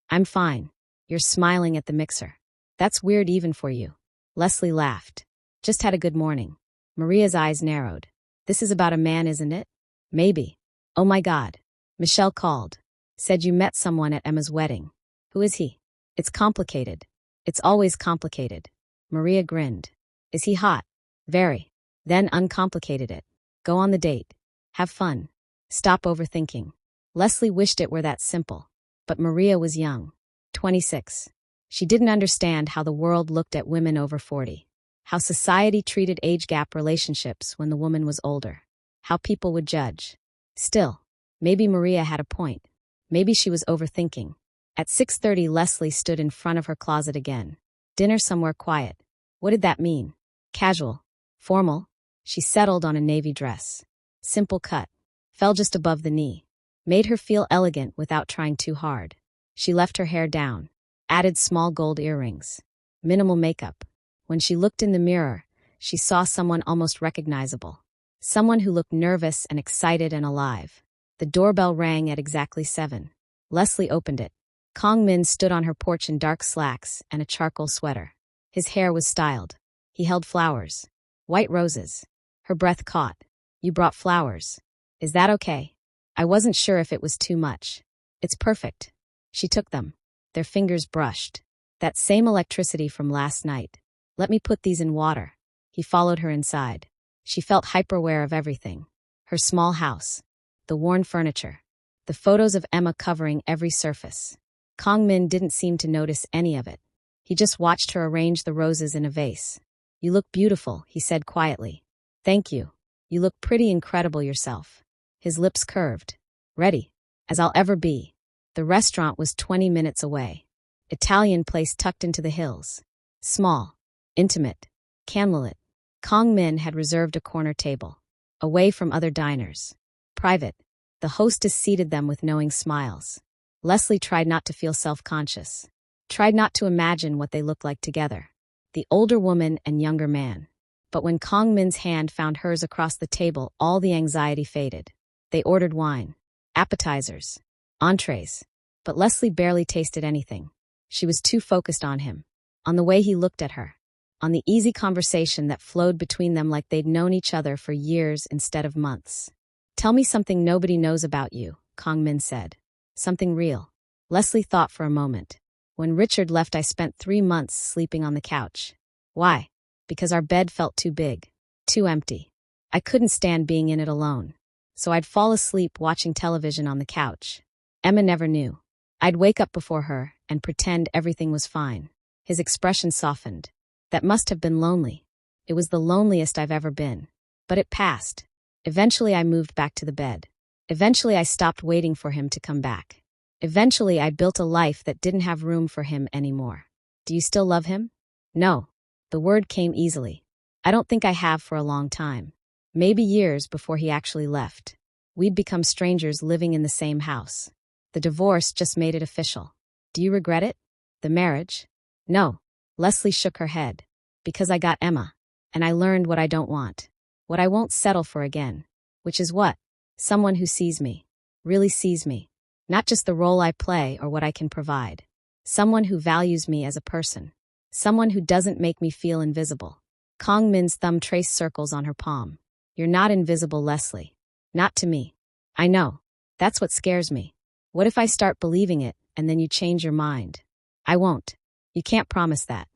I'm fine. You're smiling at the mixer. That's weird even for you. Leslie laughed. Just had a good morning. Maria's eyes narrowed. This is about a man, isn't it? Maybe. Oh my God. Michelle called. Said you met someone at Emma's wedding. Who is he? It's complicated. It's always complicated. Maria grinned. Is he hot? Very. Then uncomplicated it. Go on the date. Have fun. Stop overthinking. Leslie wished it were that simple. But Maria was young. 26. She didn't understand how the world looked at women over 40. How society treated age gap relationships when the woman was older. How people would judge. Still, maybe Maria had a point. Maybe she was overthinking. At 6:30, Leslie stood in front of her closet again. Dinner somewhere quiet. What did that mean? Casual? Formal? She settled on a navy dress. Simple cut. Fell just above the knee. Made her feel elegant without trying too hard. She left her hair down. Added small gold earrings. Minimal makeup. When she looked in the mirror, she saw someone almost recognizable. Someone who looked nervous and excited and alive. The doorbell rang at exactly 7. Leslie opened it. Kong Min stood on her porch in dark slacks and a charcoal sweater. His hair was styled. He held flowers. White roses. Her breath caught. You brought flowers. Is that okay? I wasn't sure if it was too much. It's perfect. She took them. Their fingers brushed. That same electricity from last night. Let me put these in water. He followed her inside. She felt hyper-aware of everything. Her small house. The worn furniture. The photos of Emma covering every surface. Kong Min didn't seem to notice any of it. He just watched her arrange the roses in a vase. You look beautiful, he said quietly. Thank you. You look pretty incredible yourself. His lips curved. Ready. As I'll ever be. The restaurant was 20 minutes away. Italian place tucked into the hills. Small. Intimate. Candlelit. Kong Min had reserved a corner table. Away from other diners. Private. The hostess seated them with knowing smiles. Leslie tried not to feel self-conscious. Tried not to imagine what they looked like together. The older woman and younger man. But when Kong Min's hand found hers across the table, all the anxiety faded. They ordered wine. Appetizers. Entrees. But Leslie barely tasted anything. She was too focused on him. On the way he looked at her. On the easy conversation that flowed between them like they'd known each other for years instead of months. Tell me something nobody knows about you, Kong Min said. Something real. Leslie thought for a moment. When Richard left, I spent 3 months sleeping on the couch. Why? Because our bed felt too big. Too empty. I couldn't stand being in it alone. So I'd fall asleep watching television on the couch. Emma never knew. I'd wake up before her and pretend everything was fine. His expression softened. That must have been lonely. It was the loneliest I've ever been. But it passed. Eventually I moved back to the bed. Eventually I stopped waiting for him to come back. Eventually I built a life that didn't have room for him anymore. Do you still love him? No. The word came easily. I don't think I have for a long time. Maybe years before he actually left. We'd become strangers living in the same house. The divorce just made it official. Do you regret it? The marriage? No. Leslie shook her head. Because I got Emma. And I learned what I don't want. What I won't settle for again. Which is what? Someone who sees me. Really sees me. Not just the role I play or what I can provide. Someone who values me as a person. Someone who doesn't make me feel invisible. Kong Min's thumb traced circles on her palm. You're not invisible, Leslie. Not to me. I know. That's what scares me. What if I start believing it and then you change your mind? I won't. You can't promise that.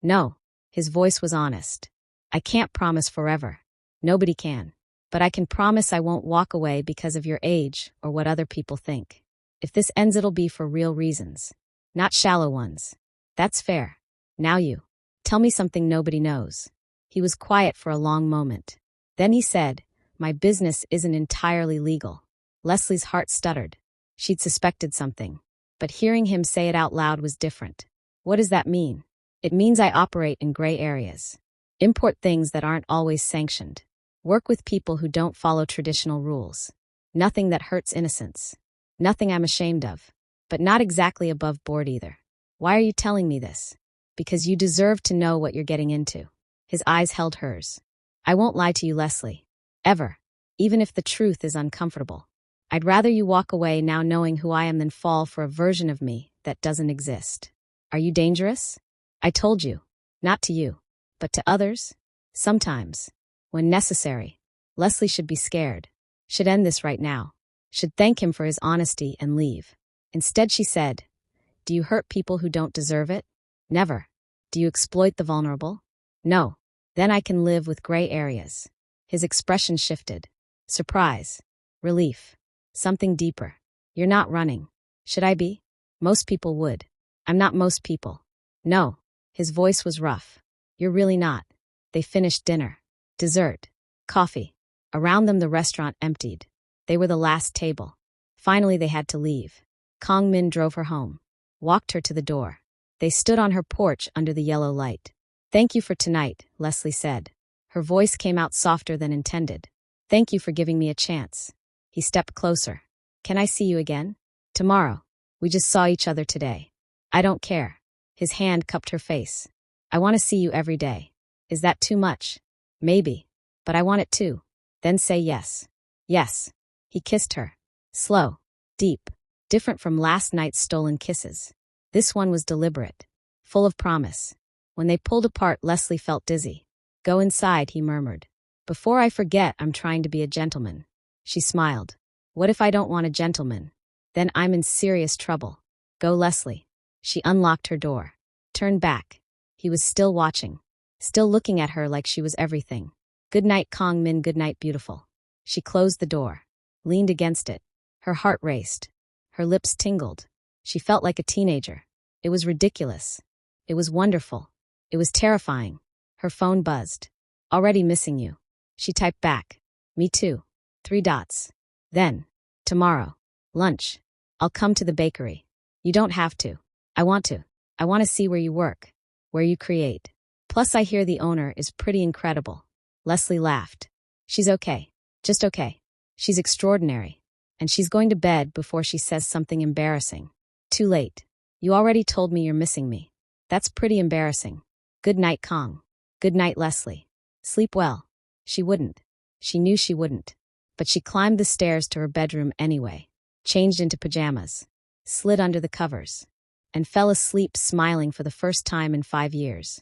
No. His voice was honest. I can't promise forever. Nobody can. But I can promise I won't walk away because of your age or what other people think. If this ends, it'll be for real reasons. Not shallow ones. That's fair. Now you. Tell me something nobody knows. He was quiet for a long moment. Then he said, my business isn't entirely legal. Leslie's heart stuttered. She'd suspected something. But hearing him say it out loud was different. What does that mean? It means I operate in gray areas. Import things that aren't always sanctioned. Work with people who don't follow traditional rules. Nothing that hurts innocence. Nothing I'm ashamed of. But not exactly above board either. Why are you telling me this? Because you deserve to know what you're getting into. His eyes held hers. I won't lie to you, Leslie. Ever. Even if the truth is uncomfortable. I'd rather you walk away now knowing who I am than fall for a version of me that doesn't exist. Are you dangerous? I told you. Not to you. But to others? Sometimes. When necessary. Leslie should be scared. Should end this right now. Should thank him for his honesty and leave. Instead she said, do you hurt people who don't deserve it? Never. Do you exploit the vulnerable? No. Then I can live with gray areas. His expression shifted. Surprise. Relief. Something deeper. You're not running. Should I be? Most people would. I'm not most people. No. His voice was rough. You're really not. They finished dinner. Dessert. Coffee. Around them the restaurant emptied. They were the last table. Finally they had to leave. Kong Min drove her home. Walked her to the door. They stood on her porch under the yellow light. Thank you for tonight, Leslie said. Her voice came out softer than intended. Thank you for giving me a chance. He stepped closer. Can I see you again? Tomorrow. We just saw each other today. I don't care. His hand cupped her face. I want to see you every day. Is that too much? Maybe. But I want it too. Then say yes. Yes. He kissed her. Slow. Deep. Different from last night's stolen kisses. This one was deliberate. Full of promise. When they pulled apart, Leslie felt dizzy. Go inside, he murmured. Before I forget, I'm trying to be a gentleman. She smiled. What if I don't want a gentleman? Then I'm in serious trouble. Go, Leslie. She unlocked her door. Turned back. He was still watching. Still looking at her like she was everything. Good night, Kong Min, good night, beautiful. She closed the door. Leaned against it. Her heart raced. Her lips tingled. She felt like a teenager. It was ridiculous. It was wonderful. It was terrifying. Her phone buzzed. Already missing you. She typed back. Me too. 3 dots. Then. Tomorrow. Lunch. I'll come to the bakery. You don't have to. I want to. I want to see where you work. Where you create. Plus I hear the owner is pretty incredible. Leslie laughed. She's okay. Just okay. She's extraordinary. And she's going to bed before she says something embarrassing. Too late. You already told me you're missing me. That's pretty embarrassing. Good night, Kong. Good night, Leslie. Sleep well. She wouldn't. She knew she wouldn't. But she climbed the stairs to her bedroom anyway, changed into pajamas, slid under the covers, and fell asleep smiling for the first time in 5 years.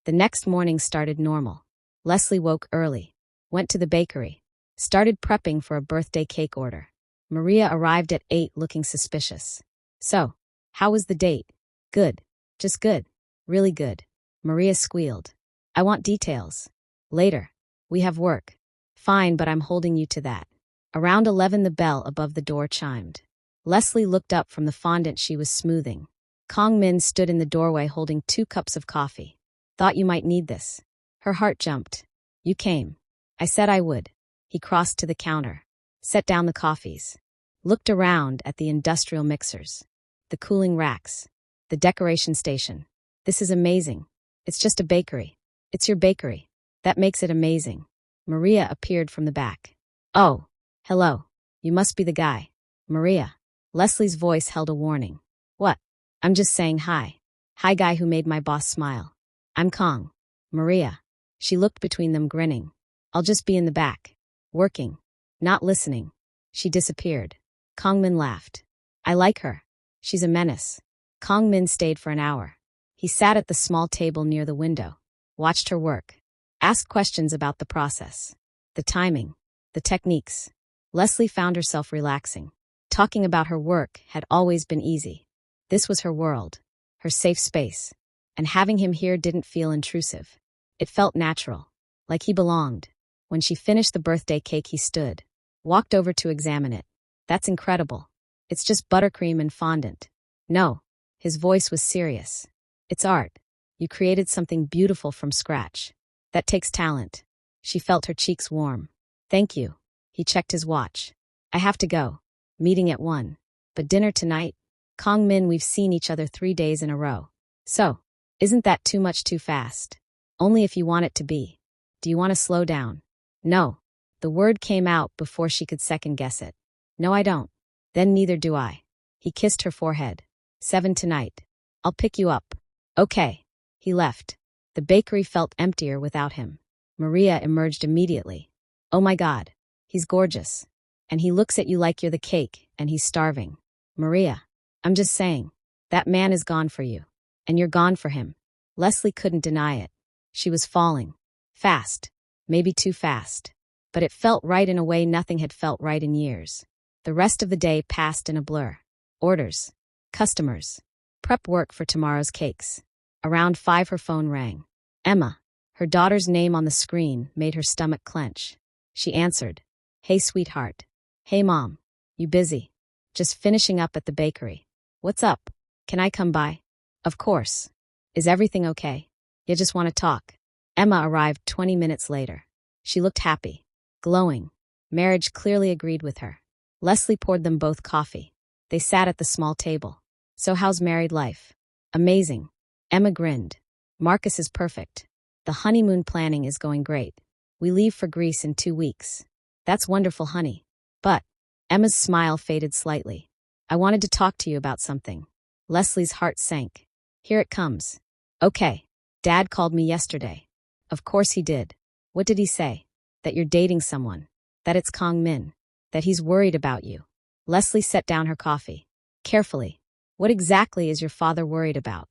The next morning started normal. Leslie woke early, went to the bakery, started prepping for a birthday cake order. Maria arrived at 8 looking suspicious. So, how was the date? Good. Just good. Really good. Maria squealed. I want details. Later. We have work. Fine, but I'm holding you to that. Around 11 the bell above the door chimed. Leslie looked up from the fondant she was smoothing. Kong Min stood in the doorway holding 2 cups of coffee. Thought you might need this. Her heart jumped. You came. I said I would. He crossed to the counter. Set down the coffees. Looked around at the industrial mixers. The cooling racks. The decoration station. This is amazing. It's just a bakery. It's your bakery. That makes it amazing. Maria appeared from the back. Oh, hello. You must be the guy. Maria. Leslie's voice held a warning. What? I'm just saying hi. Hi, guy who made my boss smile. I'm Kong. Maria. She looked between them, grinning. I'll just be in the back. Working. Not listening. She disappeared. Kong Min laughed. I like her. She's a menace. Kong Min stayed for an hour. He sat at the small table near the window. Watched her work. Asked questions about the process. The timing. The techniques. Leslie found herself relaxing. Talking about her work had always been easy. This was her world. Her safe space. And having him here didn't feel intrusive. It felt natural. Like he belonged. When she finished the birthday cake he stood. Walked over to examine it. That's incredible. It's just buttercream and fondant. No. His voice was serious. It's art. You created something beautiful from scratch. That takes talent. She felt her cheeks warm. Thank you. He checked his watch. I have to go. Meeting at 1. But dinner tonight? Kong Min, we've seen each other 3 days in a row. So, isn't that too much too fast? Only if you want it to be. Do you want to slow down? No. The word came out before she could second guess it. No, I don't. Then neither do I. He kissed her forehead. 7 tonight. I'll pick you up. Okay. He left. The bakery felt emptier without him. Maria emerged immediately. Oh my God. He's gorgeous. And he looks at you like you're the cake, and he's starving. Maria. I'm just saying. That man is gone for you. And you're gone for him. Leslie couldn't deny it. She was falling. Fast. Maybe too fast. But it felt right in a way nothing had felt right in years. The rest of the day passed in a blur. Orders. Customers. Prep work for tomorrow's cakes. Around 5 her phone rang. Emma. Her daughter's name on the screen made her stomach clench. She answered. Hey, sweetheart. Hey, Mom. You busy? Just finishing up at the bakery. What's up? Can I come by? Of course. Is everything okay? You just want to talk. Emma arrived 20 minutes later. She looked happy, glowing. Marriage clearly agreed with her. Leslie poured them both coffee. They sat at the small table. So how's married life? Amazing. Emma grinned. Marcus is perfect. The honeymoon planning is going great. We leave for Greece in 2 weeks. That's wonderful, honey. But, Emma's smile faded slightly. I wanted to talk to you about something. Leslie's heart sank. Here it comes. Okay. Dad called me yesterday. Of course he did. What did he say? That you're dating someone. That it's Kong Min. That he's worried about you. Leslie set down her coffee. Carefully. What exactly is your father worried about?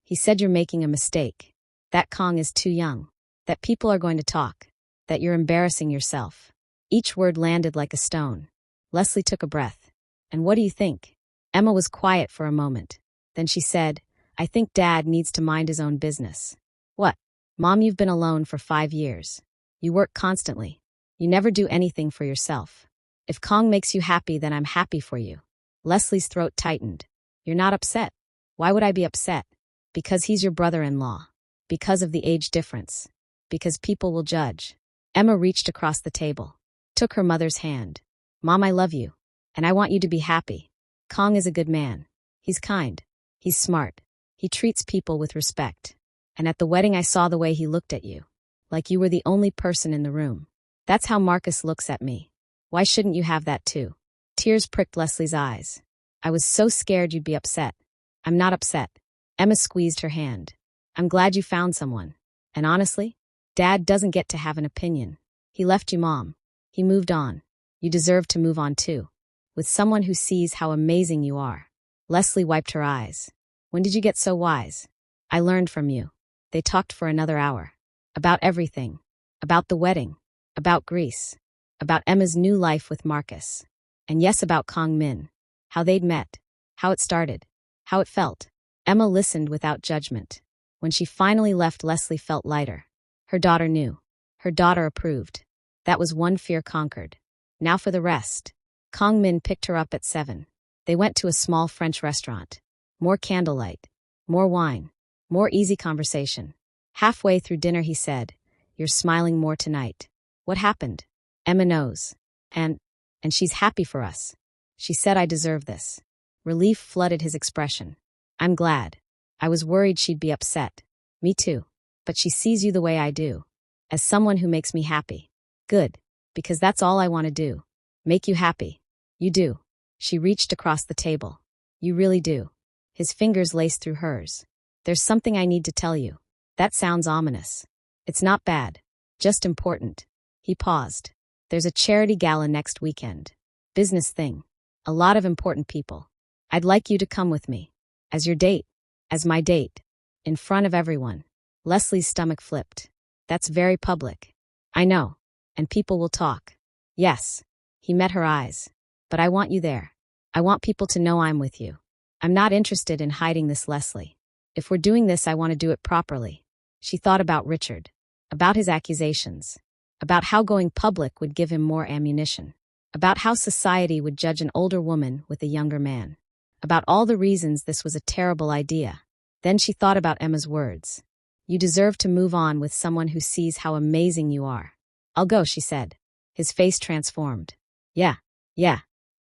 He said you're making a mistake. That Kong is too young. That people are going to talk. That you're embarrassing yourself. Each word landed like a stone. Leslie took a breath. And what do you think? Emma was quiet for a moment. Then she said, I think Dad needs to mind his own business. What? Mom, you've been alone for 5 years. You work constantly. You never do anything for yourself. If Kong makes you happy, then I'm happy for you. Leslie's throat tightened. You're not upset. Why would I be upset? Because he's your brother-in-law. Because of the age difference. Because people will judge. Emma reached across the table. Took her mother's hand. Mom, I love you. And I want you to be happy. Kong is a good man. He's kind. He's smart. He treats people with respect. And at the wedding I saw the way he looked at you. Like you were the only person in the room. That's how Marcus looks at me. Why shouldn't you have that too? Tears pricked Leslie's eyes. I was so scared you'd be upset. I'm not upset. Emma squeezed her hand. I'm glad you found someone. And honestly, Dad doesn't get to have an opinion. He left you, Mom. He moved on. You deserve to move on too. With someone who sees how amazing you are. Leslie wiped her eyes. When did you get so wise? I learned from you. They talked for another hour. About everything. About the wedding. About Greece. About Emma's new life with Marcus. And yes, about Kong Min. How they'd met. How it started. How it felt. Emma listened without judgment. When she finally left, Leslie felt lighter. Her daughter knew. Her daughter approved. That was one fear conquered. Now for the rest. Kong Min picked her up at 7. They went to a small French restaurant. More candlelight. More wine. More easy conversation. Halfway through dinner he said, You're smiling more tonight. What happened? Emma knows. And she's happy for us. She said I deserve this. Relief flooded his expression. I'm glad. I was worried she'd be upset. Me too. But she sees you the way I do. As someone who makes me happy. Good. Because that's all I want to do. Make you happy. You do. She reached across the table. You really do. His fingers laced through hers. There's something I need to tell you. That sounds ominous. It's not bad. Just important. He paused. There's a charity gala next weekend. Business thing. A lot of important people. I'd like you to come with me. As your date. As my date. In front of everyone. Leslie's stomach flipped. That's very public. I know. And people will talk. Yes. He met her eyes. But I want you there. I want people to know I'm with you. I'm not interested in hiding this, Leslie. If we're doing this, I want to do it properly. She thought about Richard. About his accusations. About how going public would give him more ammunition. About how society would judge an older woman with a younger man. About all the reasons this was a terrible idea. Then she thought about Emma's words. You deserve to move on with someone who sees how amazing you are. I'll go, she said. His face transformed. Yeah.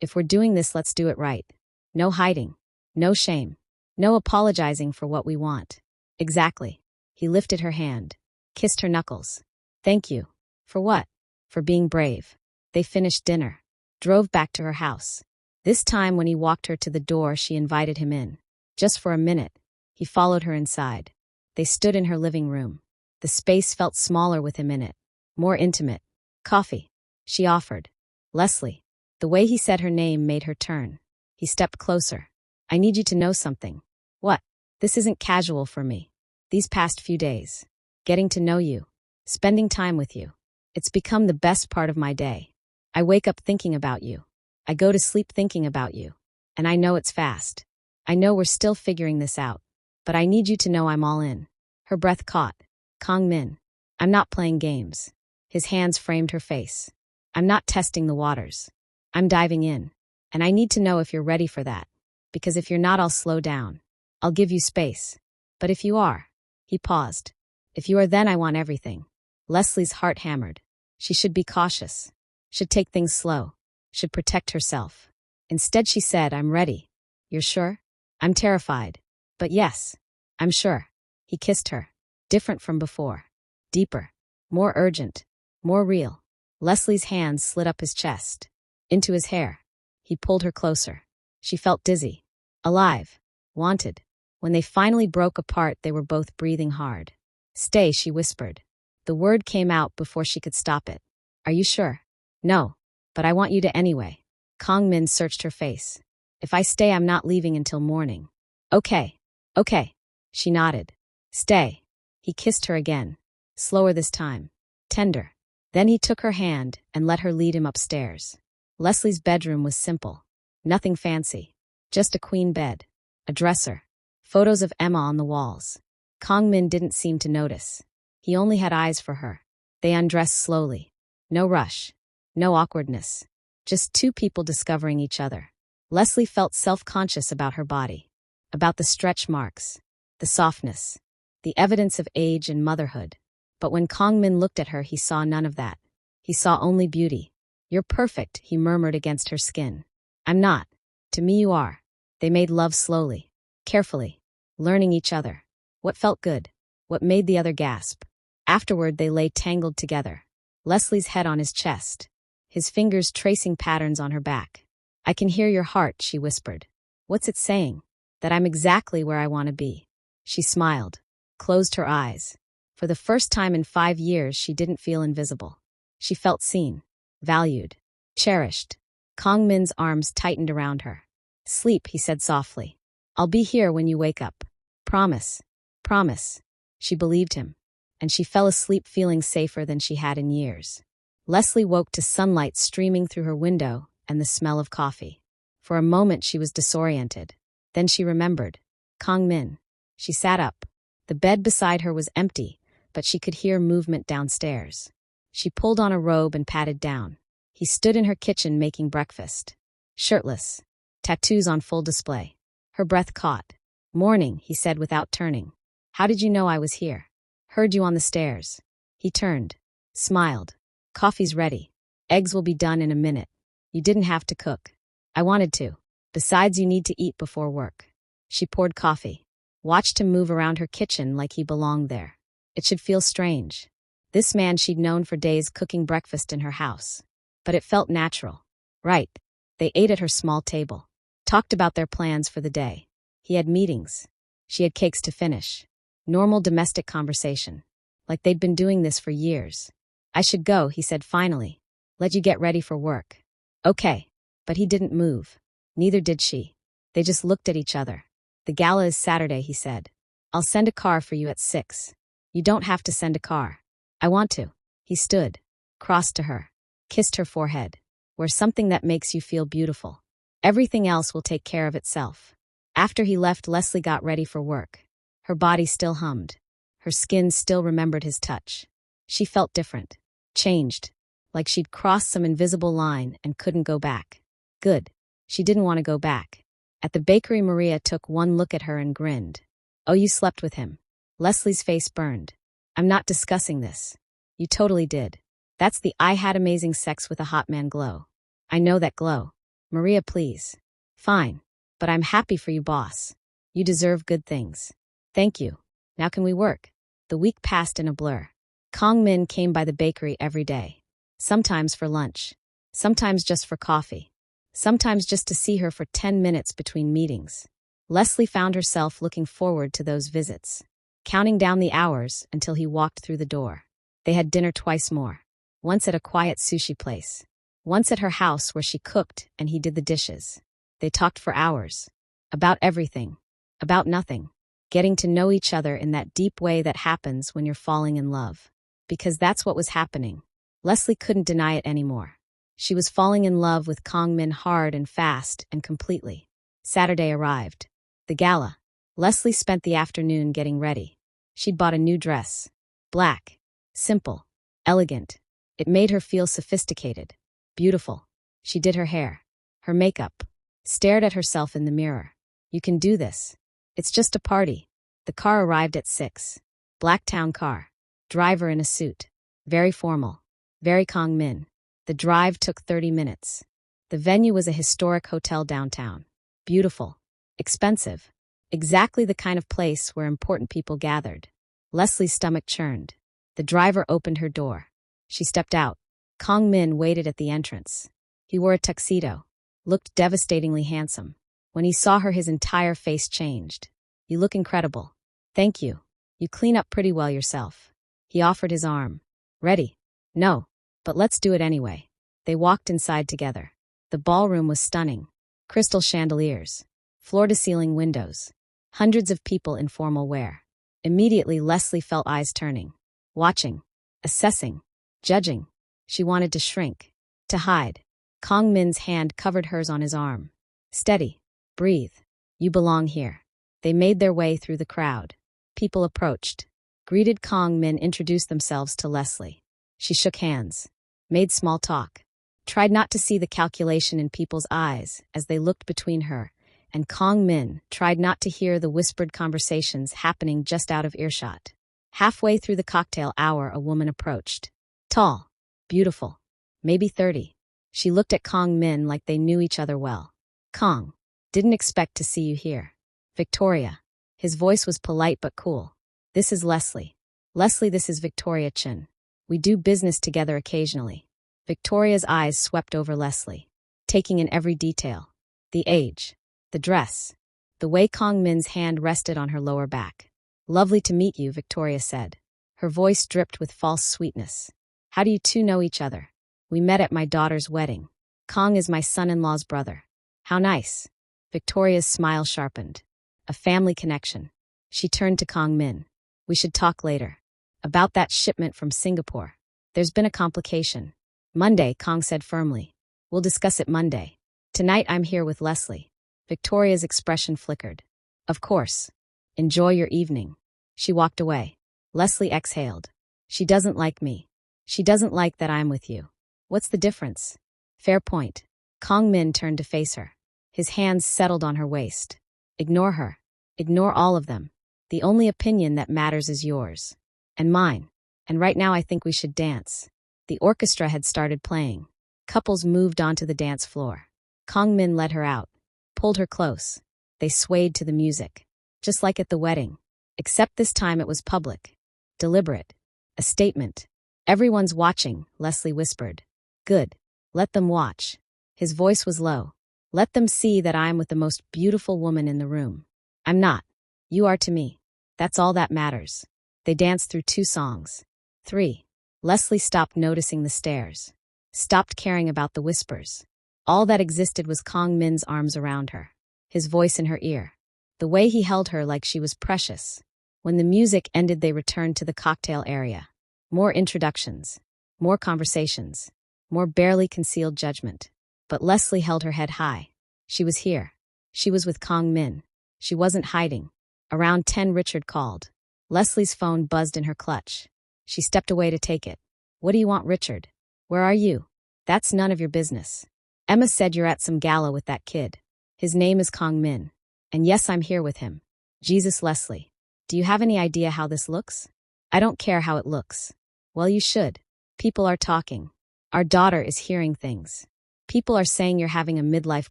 If we're doing this, let's do it right. No hiding. No shame. No apologizing for what we want. Exactly. He lifted her hand. Kissed her knuckles. Thank you. For what? For being brave. They finished dinner. Drove back to her house. This time when he walked her to the door, she invited him in. Just for a minute. He followed her inside. They stood in her living room. The space felt smaller with him in it. More intimate. Coffee. She offered. Leslie. The way he said her name made her turn. He stepped closer. I need you to know something. What? This isn't casual for me. These past few days. Getting to know you. Spending time with you. It's become the best part of my day. I wake up thinking about you. I go to sleep thinking about you. And I know it's fast. I know we're still figuring this out. but I need you to know I'm all in. Her breath caught. Kang Min. I'm not playing games. His hands framed her face. I'm not testing the waters. I'm diving in. And I need to know if you're ready for that. Because if you're not, I'll slow down. I'll give you space. But if you are, he paused. If you are, then I want everything. Leslie's heart hammered. She should be cautious. Should take things slow. Should protect herself. Instead, she said, I'm ready. You're sure? I'm terrified. But yes, I'm sure. He kissed her. Different from before. Deeper. More urgent. More real. Leslie's hands slid up his chest. Into his hair. He pulled her closer. She felt dizzy. Alive. Wanted. When they finally broke apart, they were both breathing hard. Stay, she whispered. The word came out before she could stop it. Are you sure? No. But I want you to anyway. Kang Min searched her face. If I stay, I'm not leaving until morning. Okay. Okay. She nodded. Stay. He kissed her again. Slower this time. Tender. Then he took her hand and let her lead him upstairs. Leslie's bedroom was simple. Nothing fancy. Just a queen bed. A dresser. Photos of Emma on the walls. Kang Min didn't seem to notice. He only had eyes for her. They undressed slowly. No rush. No awkwardness. Just two people discovering each other. Leslie felt self-conscious about her body. About the stretch marks. The softness. The evidence of age and motherhood. But when Kang Min looked at her, he saw none of that. He saw only beauty. You're perfect, he murmured against her skin. I'm not. To me you are. They made love slowly. Carefully. Learning each other. What felt good. What made the other gasp. Afterward, they lay tangled together. Leslie's head on his chest. His fingers tracing patterns on her back. I can hear your heart, she whispered. What's it saying? That I'm exactly where I want to be. She smiled. Closed her eyes. For the first time in 5 years, she didn't feel invisible. She felt seen. Valued. Cherished. Kang Min's arms tightened around her. Sleep, he said softly. I'll be here when you wake up. Promise. Promise. She believed him. And she fell asleep feeling safer than she had in years. Leslie woke to sunlight streaming through her window and the smell of coffee. For a moment she was disoriented. Then she remembered. Kang Min. She sat up. The bed beside her was empty, but she could hear movement downstairs. She pulled on a robe and patted down. He stood in her kitchen making breakfast. Shirtless. Tattoos on full display. Her breath caught. Morning, he said without turning. How did you know I was here? Heard you on the stairs. He turned. Smiled. Coffee's ready. Eggs will be done in a minute. You didn't have to cook. I wanted to. Besides, you need to eat before work. She poured coffee. Watched him move around her kitchen like he belonged there. It should feel strange. This man she'd known for days cooking breakfast in her house. But it felt natural. Right. They ate at her small table. Talked about their plans for the day. He had meetings. She had cakes to finish. Normal domestic conversation. Like they'd been doing this for years. I should go, he said finally. Let you get ready for work. Okay. But he didn't move. Neither did she. They just looked at each other. The gala is Saturday, he said. I'll send a car for you at 6. You don't have to send a car. I want to. He stood. Crossed to her. Kissed her forehead. Wear something that makes you feel beautiful. Everything else will take care of itself. After he left, Leslie got ready for work. Her body still hummed. Her skin still remembered his touch. She felt different. Changed. Like she'd crossed some invisible line and couldn't go back. Good. She didn't want to go back. At the bakery, Maria took one look at her and grinned. Oh, you slept with him. Leslie's face burned. I'm not discussing this. You totally did. That's the I had amazing sex with a hot man glow. I know that glow. Maria, please. Fine. But I'm happy for you, boss. You deserve good things. Thank you. Now can we work? The week passed in a blur. Kang Min came by the bakery every day. Sometimes for lunch. Sometimes just for coffee. Sometimes just to see her for 10 minutes between meetings. Leslie found herself looking forward to those visits. Counting down the hours until he walked through the door. They had dinner twice more. Once at a quiet sushi place. Once at her house where she cooked and he did the dishes. They talked for hours. About everything. About nothing. Getting to know each other in that deep way that happens when you're falling in love. Because that's what was happening. Leslie couldn't deny it anymore. She was falling in love with Kang Min hard and fast and completely. Saturday arrived. The gala. Leslie spent the afternoon getting ready. She'd bought a new dress. Black. Simple. Elegant. It made her feel sophisticated. Beautiful. She did her hair. Her makeup. Stared at herself in the mirror. You can do this. It's just a party. The car arrived at 6. Black town car. Driver in a suit. Very formal. Very Kong Min. The drive took 30 minutes. The venue was a historic hotel downtown. Beautiful. Expensive. Exactly the kind of place where important people gathered. Leslie's stomach churned. The driver opened her door. She stepped out. Kong Min waited at the entrance. He wore a tuxedo. Looked devastatingly handsome. When he saw her, his entire face changed. You look incredible. Thank you. You clean up pretty well yourself. He offered his arm. Ready? No. But let's do it anyway. They walked inside together. The ballroom was stunning. Crystal chandeliers. Floor-to-ceiling windows. Hundreds of people in formal wear. Immediately, Leslie felt eyes turning. Watching. Assessing. Judging. She wanted to shrink. To hide. Kong Min's hand covered hers on his arm. Steady. Breathe. You belong here. They made their way through the crowd. People approached. Greeted. Kong Min introduced themselves to Leslie. She shook hands. Made small talk. Tried not to see the calculation in people's eyes as they looked between her, and Kong Min tried not to hear the whispered conversations happening just out of earshot. Halfway through the cocktail hour, a woman approached. Tall. Beautiful. Maybe 30. She looked at Kong Min like they knew each other well. Kong. Didn't expect to see you here. Victoria. His voice was polite but cool. This is Leslie. Leslie, this is Victoria Chin. We do business together occasionally. Victoria's eyes swept over Leslie, taking in every detail. The age. The dress. The way Kong Min's hand rested on her lower back. Lovely to meet you, Victoria said. Her voice dripped with false sweetness. How do you two know each other? We met at my daughter's wedding. Kong is my son-in-law's brother. How nice. Victoria's smile sharpened. A family connection. She turned to Kong Min. We should talk later. About that shipment from Singapore. There's been a complication. Monday, Kong said firmly. We'll discuss it Monday. Tonight I'm here with Leslie. Victoria's expression flickered. Of course. Enjoy your evening. She walked away. Leslie exhaled. She doesn't like me. She doesn't like that I'm with you. What's the difference? Fair point. Kong Min turned to face her. His hands settled on her waist. Ignore her. Ignore all of them. The only opinion that matters is yours. And mine. And right now I think we should dance. The orchestra had started playing. Couples moved onto the dance floor. Kong Min led her out. Pulled her close. They swayed to the music. Just like at the wedding. Except this time it was public. Deliberate. A statement. Everyone's watching, Leslie whispered. Good. Let them watch. His voice was low. Let them see that I'm with the most beautiful woman in the room. I'm not. You are to me. That's all that matters. They danced through 2 songs. 3. Leslie stopped noticing the stares. Stopped caring about the whispers. All that existed was Kong Min's arms around her. His voice in her ear. The way he held her like she was precious. When the music ended, they returned to the cocktail area. More introductions. More conversations. More barely concealed judgment. But Leslie held her head high. She was here. She was with Kong Min. She wasn't hiding. Around 10, Richard called. Leslie's phone buzzed in her clutch. She stepped away to take it. What do you want, Richard? Where are you? That's none of your business. Emma said you're at some gala with that kid. His name is Kong Min. And yes, I'm here with him. Jesus, Leslie. Do you have any idea how this looks? I don't care how it looks. Well, you should. People are talking. Our daughter is hearing things. People are saying you're having a midlife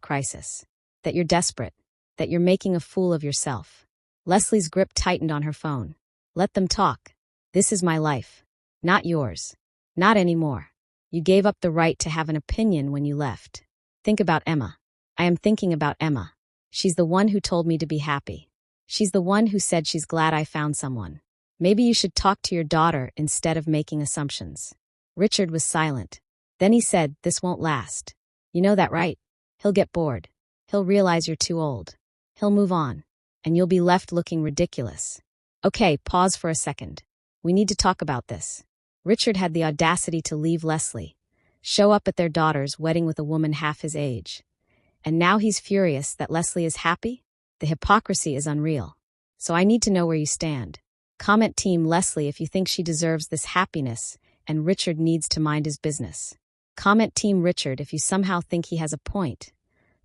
crisis. That you're desperate. That you're making a fool of yourself. Leslie's grip tightened on her phone. Let them talk. This is my life. Not yours. Not anymore. You gave up the right to have an opinion when you left. Think about Emma. I am thinking about Emma. She's the one who told me to be happy. She's the one who said she's glad I found someone. Maybe you should talk to your daughter instead of making assumptions. Richard was silent. Then he said, this won't last. You know that, right? He'll get bored. He'll realize you're too old. He'll move on. And you'll be left looking ridiculous. Okay, pause for a second. We need to talk about this. Richard had the audacity to leave Leslie, show up at their daughter's wedding with a woman half his age. And now he's furious that Leslie is happy? The hypocrisy is unreal. So I need to know where you stand. Comment Team Leslie if you think she deserves this happiness and Richard needs to mind his business. Comment Team Richard if you somehow think he has a point,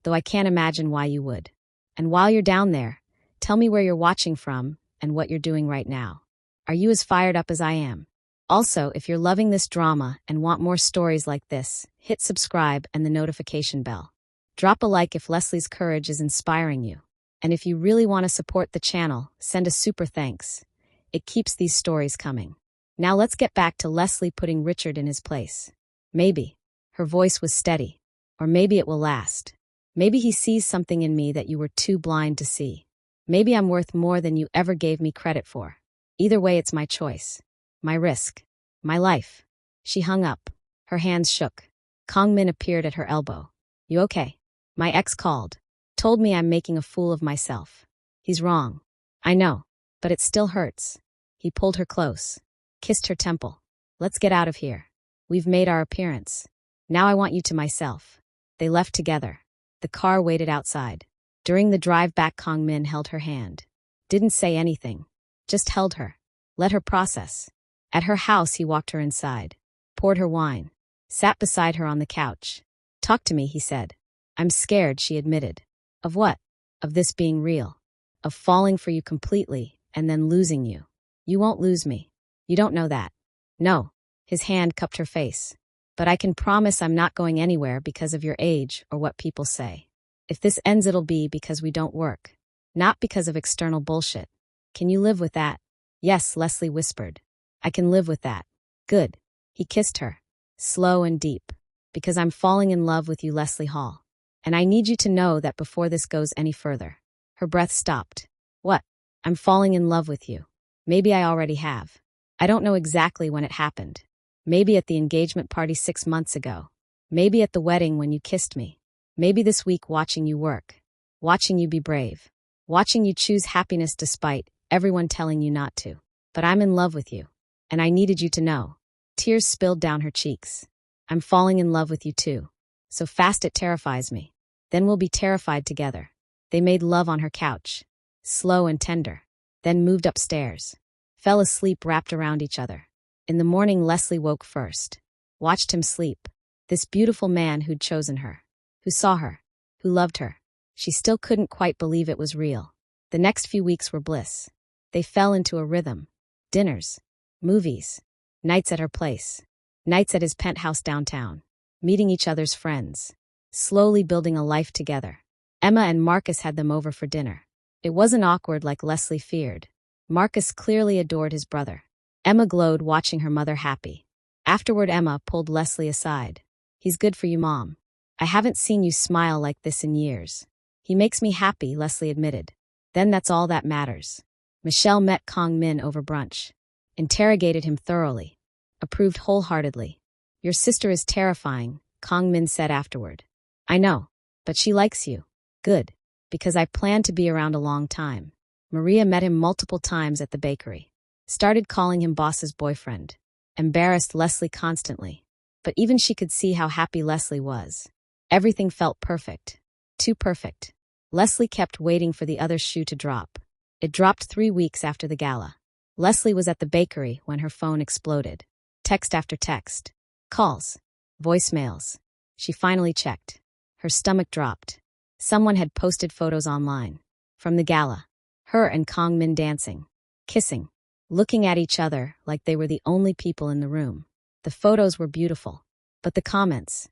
though I can't imagine why you would. And while you're down there, tell me where you're watching from and what you're doing right now. Are you as fired up as I am? Also, if you're loving this drama and want more stories like this, hit subscribe and the notification bell. Drop a like if Leslie's courage is inspiring you. And if you really want to support the channel, send a super thanks. It keeps these stories coming. Now let's get back to Leslie putting Richard in his place. Maybe. Her voice was steady. Or maybe it will last. Maybe he sees something in me that you were too blind to see. Maybe I'm worth more than you ever gave me credit for. Either way, it's my choice. My risk. My life. She hung up. Her hands shook. Kong Min appeared at her elbow. You okay? My ex called. Told me I'm making a fool of myself. He's wrong. I know. But it still hurts. He pulled her close. Kissed her temple. Let's get out of here. We've made our appearance. Now I want you to myself. They left together. The car waited outside. During the drive back, Kong Min held her hand. Didn't say anything. Just held her. Let her process. At her house, he walked her inside. Poured her wine. Sat beside her on the couch. Talk to me, he said. I'm scared, she admitted. Of what? Of this being real. Of falling for you completely and then losing you. You won't lose me. You don't know that. No. His hand cupped her face. But I can promise I'm not going anywhere because of your age or what people say. If this ends, it'll be because we don't work. Not because of external bullshit. Can you live with that? Yes, Leslie whispered. I can live with that. Good. He kissed her. Slow and deep. Because I'm falling in love with you, Leslie Hall. And I need you to know that before this goes any further. Her breath stopped. What? I'm falling in love with you. Maybe I already have. I don't know exactly when it happened. Maybe at the engagement party 6 months ago. Maybe at the wedding when you kissed me. Maybe this week watching you work. Watching you be brave. Watching you choose happiness despite everyone telling you not to. But I'm in love with you. And I needed you to know. Tears spilled down her cheeks. I'm falling in love with you too. So fast it terrifies me. Then we'll be terrified together. They made love on her couch. Slow and tender. Then moved upstairs. Fell asleep wrapped around each other. In the morning, Leslie woke first. Watched him sleep. This beautiful man who'd chosen her. Who saw her. Who loved her. She still couldn't quite believe it was real. The next few weeks were bliss. They fell into a rhythm. Dinners. Movies. Nights at her place. Nights at his penthouse downtown. Meeting each other's friends. Slowly building a life together. Emma and Marcus had them over for dinner. It wasn't awkward like Leslie feared. Marcus clearly adored his brother. Emma glowed watching her mother happy. Afterward, Emma pulled Leslie aside. He's good for you, Mom. I haven't seen you smile like this in years. He makes me happy, Leslie admitted. Then that's all that matters. Michelle met Kong Min over brunch. Interrogated him thoroughly. Approved wholeheartedly. Your sister is terrifying, Kong Min said afterward. I know. But she likes you. Good. Because I plan to be around a long time. Maria met him multiple times at the bakery. Started calling him boss's boyfriend. Embarrassed Leslie constantly. But even she could see how happy Leslie was. Everything felt perfect. Too perfect. Leslie kept waiting for the other shoe to drop. It dropped 3 weeks after the gala. Leslie was at the bakery when her phone exploded. Text after text. Calls. Voicemails. She finally checked. Her stomach dropped. Someone had posted photos online. From the gala. Her and Kong Min dancing. Kissing. Looking at each other like they were the only people in the room. The photos were beautiful. But the comments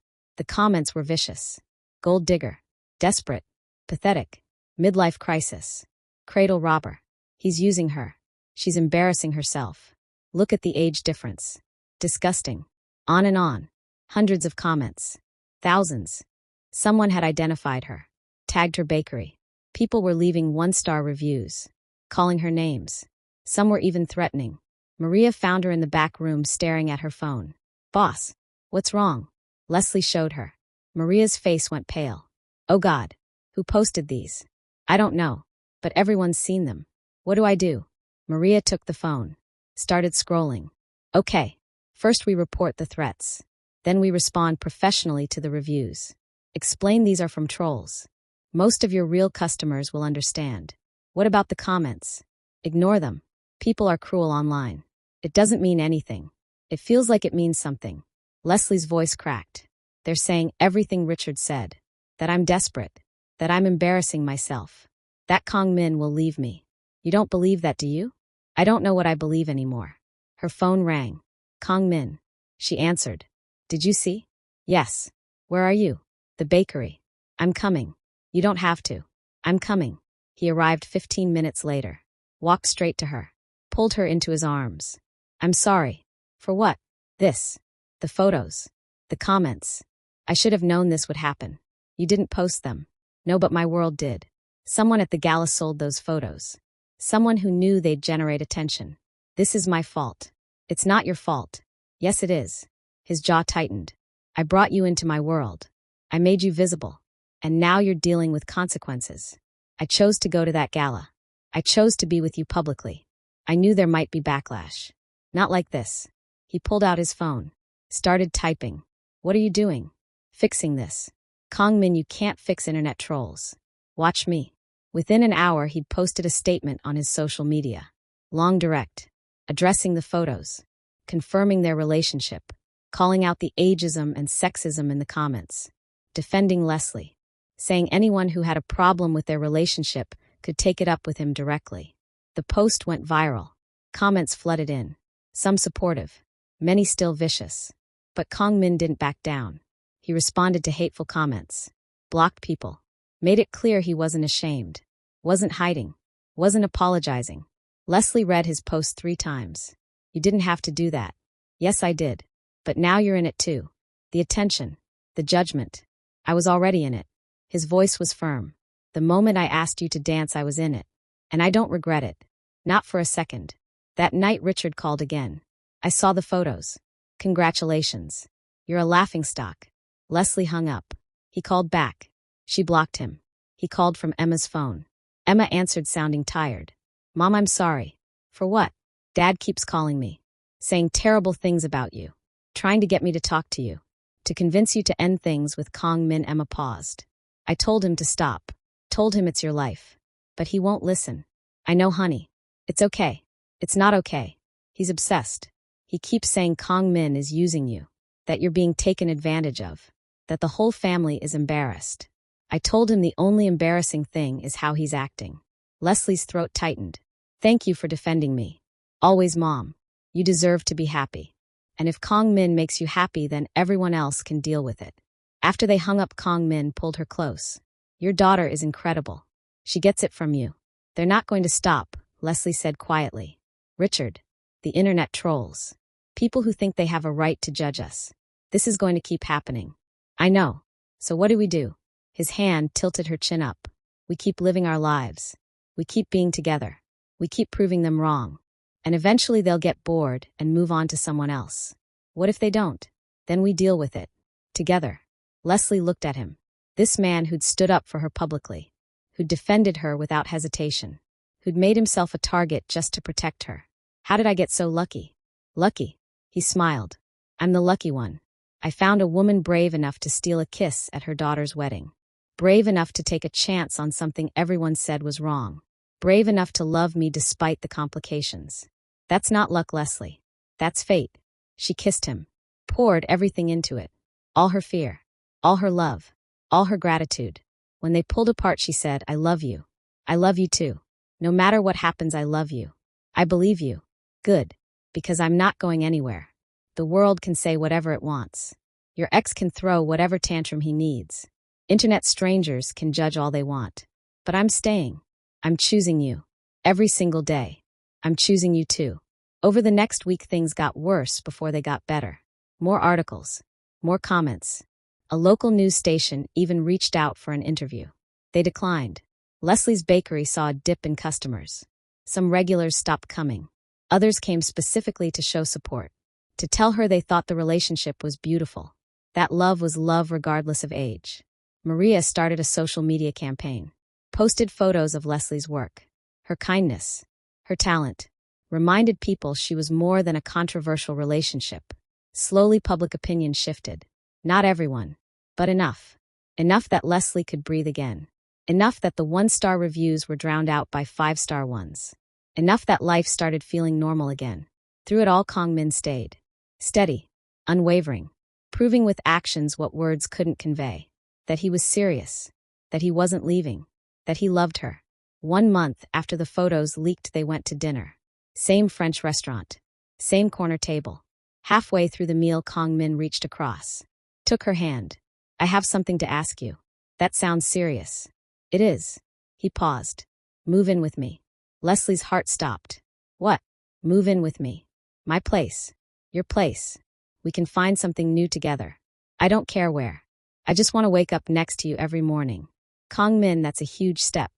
were vicious. Gold digger. Desperate. Pathetic. Midlife crisis. Cradle robber. He's using her. She's embarrassing herself. Look at the age difference. Disgusting. On and on. Hundreds of comments. Thousands. Someone had identified her. Tagged her bakery. People were leaving 1-star reviews. Calling her names. Some were even threatening. Maria found her in the back room staring at her phone. Boss. What's wrong? Leslie showed her. Maria's face went pale. Oh God. Who posted these? I don't know. But everyone's seen them. What do I do? Maria took the phone. Started scrolling. Okay. First we report the threats. Then we respond professionally to the reviews. Explain these are from trolls. Most of your real customers will understand. What about the comments? Ignore them. People are cruel online. It doesn't mean anything. It feels like it means something. Leslie's voice cracked. They're saying everything Richard said. That I'm desperate. That I'm embarrassing myself. That Kong Min will leave me. You don't believe that, do you? I don't know what I believe anymore. Her phone rang. Kong Min. She answered. Did you see? Yes. Where are you? The bakery. I'm coming. You don't have to. I'm coming. He arrived 15 minutes later. Walked straight to her. Pulled her into his arms. I'm sorry. For what? This. The photos. The comments. I should have known this would happen. You didn't post them. No, but my world did. Someone at the gala sold those photos. Someone who knew they'd generate attention. This is my fault. It's not your fault. Yes, it is. His jaw tightened. I brought you into my world. I made you visible. And now you're dealing with consequences. I chose to go to that gala. I chose to be with you publicly. I knew there might be backlash. Not like this. He pulled out his phone. Started typing. What are you doing? Fixing this. Kong Min, you can't fix internet trolls. Watch me. Within an hour, he'd posted a statement on his social media. Long direct. Addressing the photos. Confirming their relationship. Calling out the ageism and sexism in the comments. Defending Leslie. Saying anyone who had a problem with their relationship could take it up with him directly. The post went viral. Comments flooded in. Some supportive. Many still vicious. But Kong Min didn't back down. He responded to hateful comments. Blocked people. Made it clear he wasn't ashamed. Wasn't hiding. Wasn't apologizing. Leslie read his post 3 times. You didn't have to do that. Yes, I did. But now you're in it too. The attention. The judgment. I was already in it. His voice was firm. The moment I asked you to dance, I was in it. And I don't regret it. Not for a second. That night Richard called again. I saw the photos. Congratulations. You're a laughingstock. Leslie hung up. He called back. She blocked him. He called from Emma's phone. Emma answered, sounding tired. Mom, I'm sorry. For what? Dad keeps calling me. Saying terrible things about you. Trying to get me to talk to you. To convince you to end things with Kong Min. Emma paused. I told him to stop. Told him it's your life. But he won't listen. I know, honey. It's okay. It's not okay. He's obsessed. He keeps saying Kong Min is using you. That you're being taken advantage of. That the whole family is embarrassed. I told him the only embarrassing thing is how he's acting. Leslie's throat tightened. Thank you for defending me. Always, Mom. You deserve to be happy. And if Kong Min makes you happy, then everyone else can deal with it. After they hung up, Kong Min pulled her close. Your daughter is incredible. She gets it from you. They're not going to stop, Leslie said quietly. Richard. The internet trolls. People who think they have a right to judge us. This is going to keep happening. I know. So what do? His hand tilted her chin up. We keep living our lives. We keep being together. We keep proving them wrong. And eventually they'll get bored and move on to someone else. What if they don't? Then we deal with it. Together. Leslie looked at him. This man who'd stood up for her publicly. Who'd defended her without hesitation. Who'd made himself a target just to protect her. How did I get so lucky? Lucky? He smiled. I'm the lucky one. I found a woman brave enough to steal a kiss at her daughter's wedding. Brave enough to take a chance on something everyone said was wrong. Brave enough to love me despite the complications. That's not luck, Leslie. That's fate. She kissed him. Poured everything into it. All her fear. All her love. All her gratitude. When they pulled apart, she said, I love you. I love you too. No matter what happens, I love you. I believe you. Good. Because I'm not going anywhere. The world can say whatever it wants. Your ex can throw whatever tantrum he needs. Internet strangers can judge all they want. But I'm staying. I'm choosing you. Every single day. I'm choosing you too. Over the next week, things got worse before they got better. More articles. More comments. A local news station even reached out for an interview. They declined. Leslie's bakery saw a dip in customers. Some regulars stopped coming. Others came specifically to show support. To tell her they thought the relationship was beautiful. That love was love regardless of age. Maria started a social media campaign. Posted photos of Leslie's work. Her kindness. Her talent. Reminded people she was more than a controversial relationship. Slowly public opinion shifted. Not everyone. But enough. Enough that Leslie could breathe again. Enough that the 1-star reviews were drowned out by 5-star ones. Enough that life started feeling normal again. Through it all, Kong Min stayed. Steady, unwavering, proving with actions what words couldn't convey. That he was serious, that he wasn't leaving, that he loved her. 1 month after the photos leaked, they went to dinner. Same French restaurant. Same corner table. Halfway through the meal, Kong Min reached across. Took her hand. I have something to ask you. That sounds serious. It is. He paused. Move in with me. Leslie's heart stopped. What? Move in with me. My place. Your place. We can find something new together. I don't care where. I just want to wake up next to you every morning. Kong Min, that's a huge step.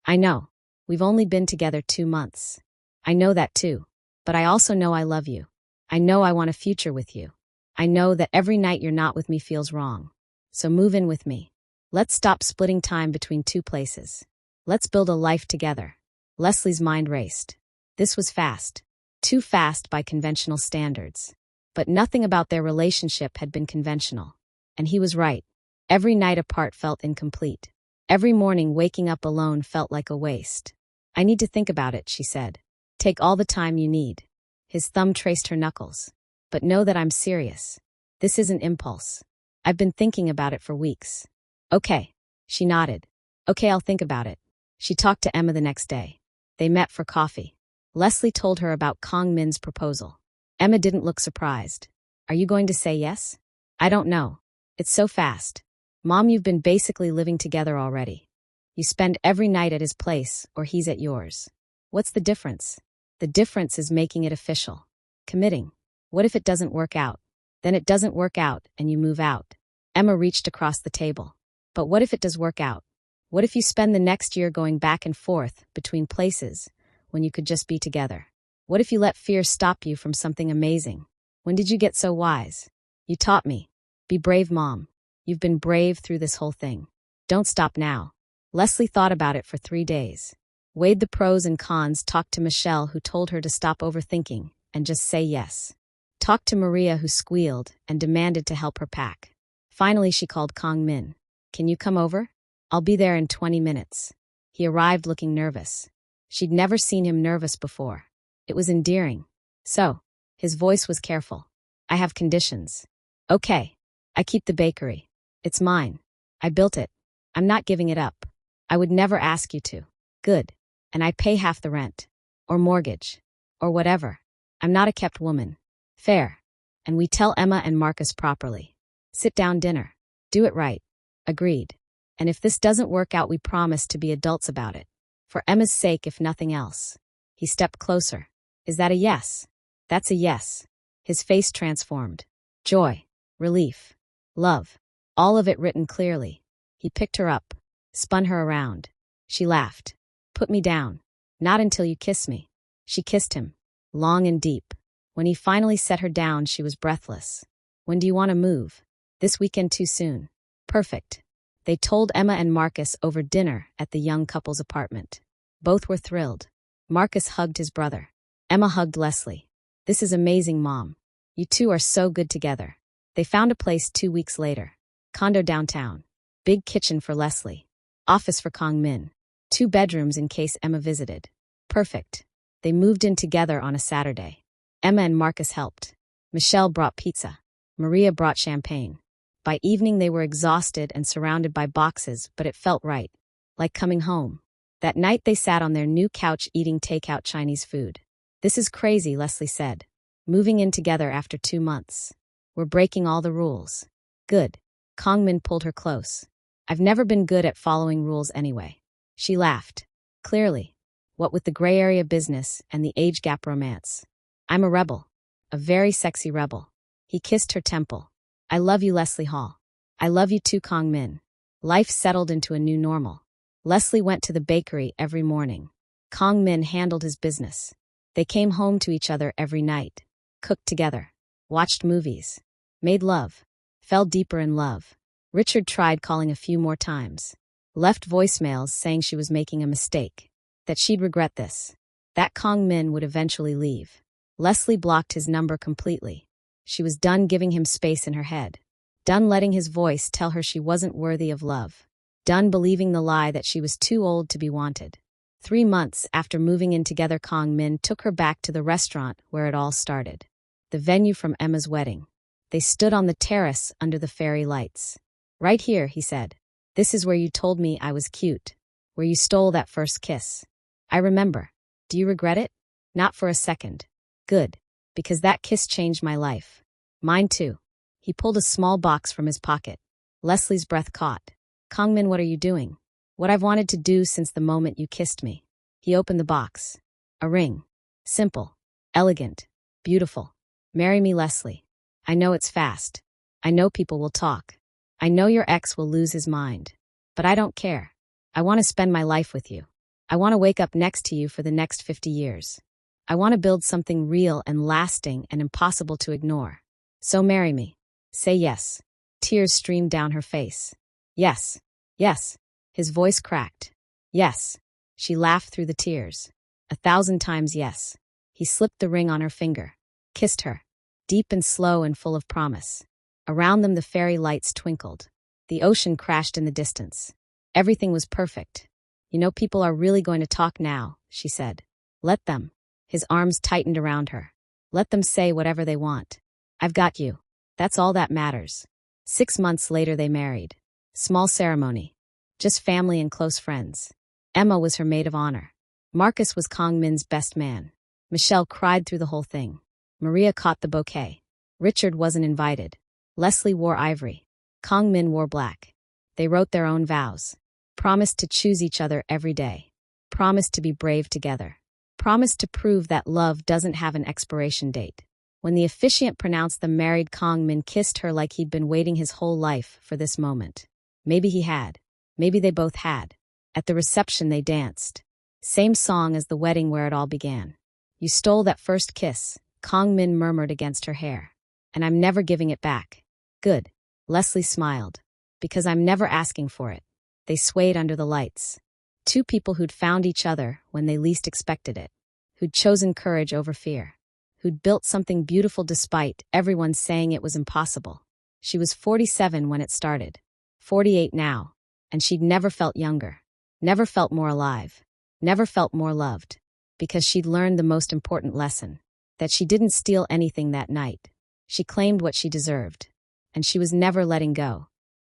I know. We've only been together 2 months. I know that too. But I also know I love you. I know I want a future with you. I know that every night you're not with me feels wrong. So move in with me. Let's stop splitting time between 2 places. Let's build a life together. Leslie's mind raced. This was fast. Too fast by conventional standards. But nothing about their relationship had been conventional. And he was right. Every night apart felt incomplete. Every morning waking up alone felt like a waste. I need to think about it, she said. Take all the time you need. His thumb traced her knuckles. But know that I'm serious. This isn't impulse. I've been thinking about it for weeks. Okay. She nodded. Okay, I'll think about it. She talked to Emma the next day. They met for coffee. Leslie told her about Kong Min's proposal. Emma didn't look surprised. Are you going to say yes? I don't know. It's so fast. Mom, you've been basically living together already. You spend every night at his place, or he's at yours. What's the difference? The difference is making it official. Committing. What if it doesn't work out? Then it doesn't work out, and you move out. Emma reached across the table. But what if it does work out? What if you spend the next year going back and forth between places when you could just be together? What if you let fear stop you from something amazing? When did you get so wise? You taught me. Be brave, Mom. You've been brave through this whole thing. Don't stop now. Leslie thought about it for 3 days. Weighed the pros and cons, talked to Michelle, who told her to stop overthinking and just say yes. Talked to Maria, who squealed and demanded to help her pack. Finally, she called Kong Min. Can you come over? I'll be there in 20 minutes. He arrived looking nervous. She'd never seen him nervous before. It was endearing. So, his voice was careful. I have conditions. Okay. I keep the bakery. It's mine. I built it. I'm not giving it up. I would never ask you to. Good. And I pay half the rent. Or mortgage. Or whatever. I'm not a kept woman. Fair. And we tell Emma and Marcus properly. Sit down dinner. Do it right. Agreed. And if this doesn't work out, we promise to be adults about it. For Emma's sake, if nothing else. He stepped closer. Is that a yes? That's a yes. His face transformed. Joy. Relief. Love. All of it written clearly. He picked her up. Spun her around. She laughed. Put me down. Not until you kiss me. She kissed him. Long and deep. When he finally set her down, she was breathless. When do you want to move? This weekend too soon. Perfect. They told Emma and Marcus over dinner at the young couple's apartment. Both were thrilled. Marcus hugged his brother. Emma hugged Leslie. This is amazing, Mom. You two are so good together. They found a place 2 weeks later. Condo downtown. Big kitchen for Leslie. Office for Kong Min. 2 bedrooms in case Emma visited. Perfect. They moved in together on a Saturday. Emma and Marcus helped. Michelle brought pizza. Maria brought champagne. By evening they were exhausted and surrounded by boxes, but it felt right. Like coming home. That night they sat on their new couch eating takeout Chinese food. This is crazy, Leslie said. Moving in together after 2 months. We're breaking all the rules. Good. Kong Min pulled her close. I've never been good at following rules anyway. She laughed. Clearly. What with the gray area business and the age gap romance. I'm a rebel. A very sexy rebel. He kissed her temple. I love you, Leslie Hall. I love you too, Kong Min. Life settled into a new normal. Leslie went to the bakery every morning. Kong Min handled his business. They came home to each other every night. Cooked together. Watched movies. Made love. Fell deeper in love. Richard tried calling a few more times. Left voicemails saying she was making a mistake. That she'd regret this. That Kong Min would eventually leave. Leslie blocked his number completely. She was done giving him space in her head. Done letting his voice tell her she wasn't worthy of love. Done believing the lie that she was too old to be wanted. 3 months after moving in together, Kong Min took her back to the restaurant where it all started. The venue from Emma's wedding. They stood on the terrace under the fairy lights. "Right here," he said. "This is where you told me I was cute. Where you stole that first kiss. I remember. Do you regret it?" "Not for a second." "Good. Because that kiss changed my life." "Mine too." He pulled a small box from his pocket. Leslie's breath caught. "Kong Min, what are you doing?" "What I've wanted to do since the moment you kissed me." He opened the box. A ring. Simple. Elegant. Beautiful. "Marry me, Leslie. I know it's fast. I know people will talk. I know your ex will lose his mind. But I don't care. I want to spend my life with you. I want to wake up next to you for the next 50 years. I want to build something real and lasting and impossible to ignore. So marry me. Say yes." Tears streamed down her face. "Yes. Yes." His voice cracked. "Yes." She laughed through the tears. 1,000 times yes. He slipped the ring on her finger. Kissed her. Deep and slow and full of promise. Around them the fairy lights twinkled. The ocean crashed in the distance. Everything was perfect. "You know, people are really going to talk now," she said. "Let them." His arms tightened around her. "Let them say whatever they want. I've got you. That's all that matters." 6 months later they married. Small ceremony. Just family and close friends. Emma was her maid of honor. Marcus was Kong Min's best man. Michelle cried through the whole thing. Maria caught the bouquet. Richard wasn't invited. Leslie wore ivory. Kong Min wore black. They wrote their own vows. Promised to choose each other every day. Promised to be brave together. Promised to prove that love doesn't have an expiration date. When the officiant pronounced them married, Kong Min kissed her like he'd been waiting his whole life for this moment. Maybe he had. Maybe they both had. At the reception they danced. Same song as the wedding where it all began. "You stole that first kiss," Kong Min murmured against her hair. "And I'm never giving it back." "Good." Leslie smiled. "Because I'm never asking for it." They swayed under the lights. Two people who'd found each other when they least expected it. Who'd chosen courage over fear. Who'd built something beautiful despite everyone saying it was impossible. She was 47 when it started. 48 now. And she'd never felt younger. Never felt more alive. Never felt more loved. Because she'd learned the most important lesson. That she didn't steal anything that night. She claimed what she deserved. And she was never letting go.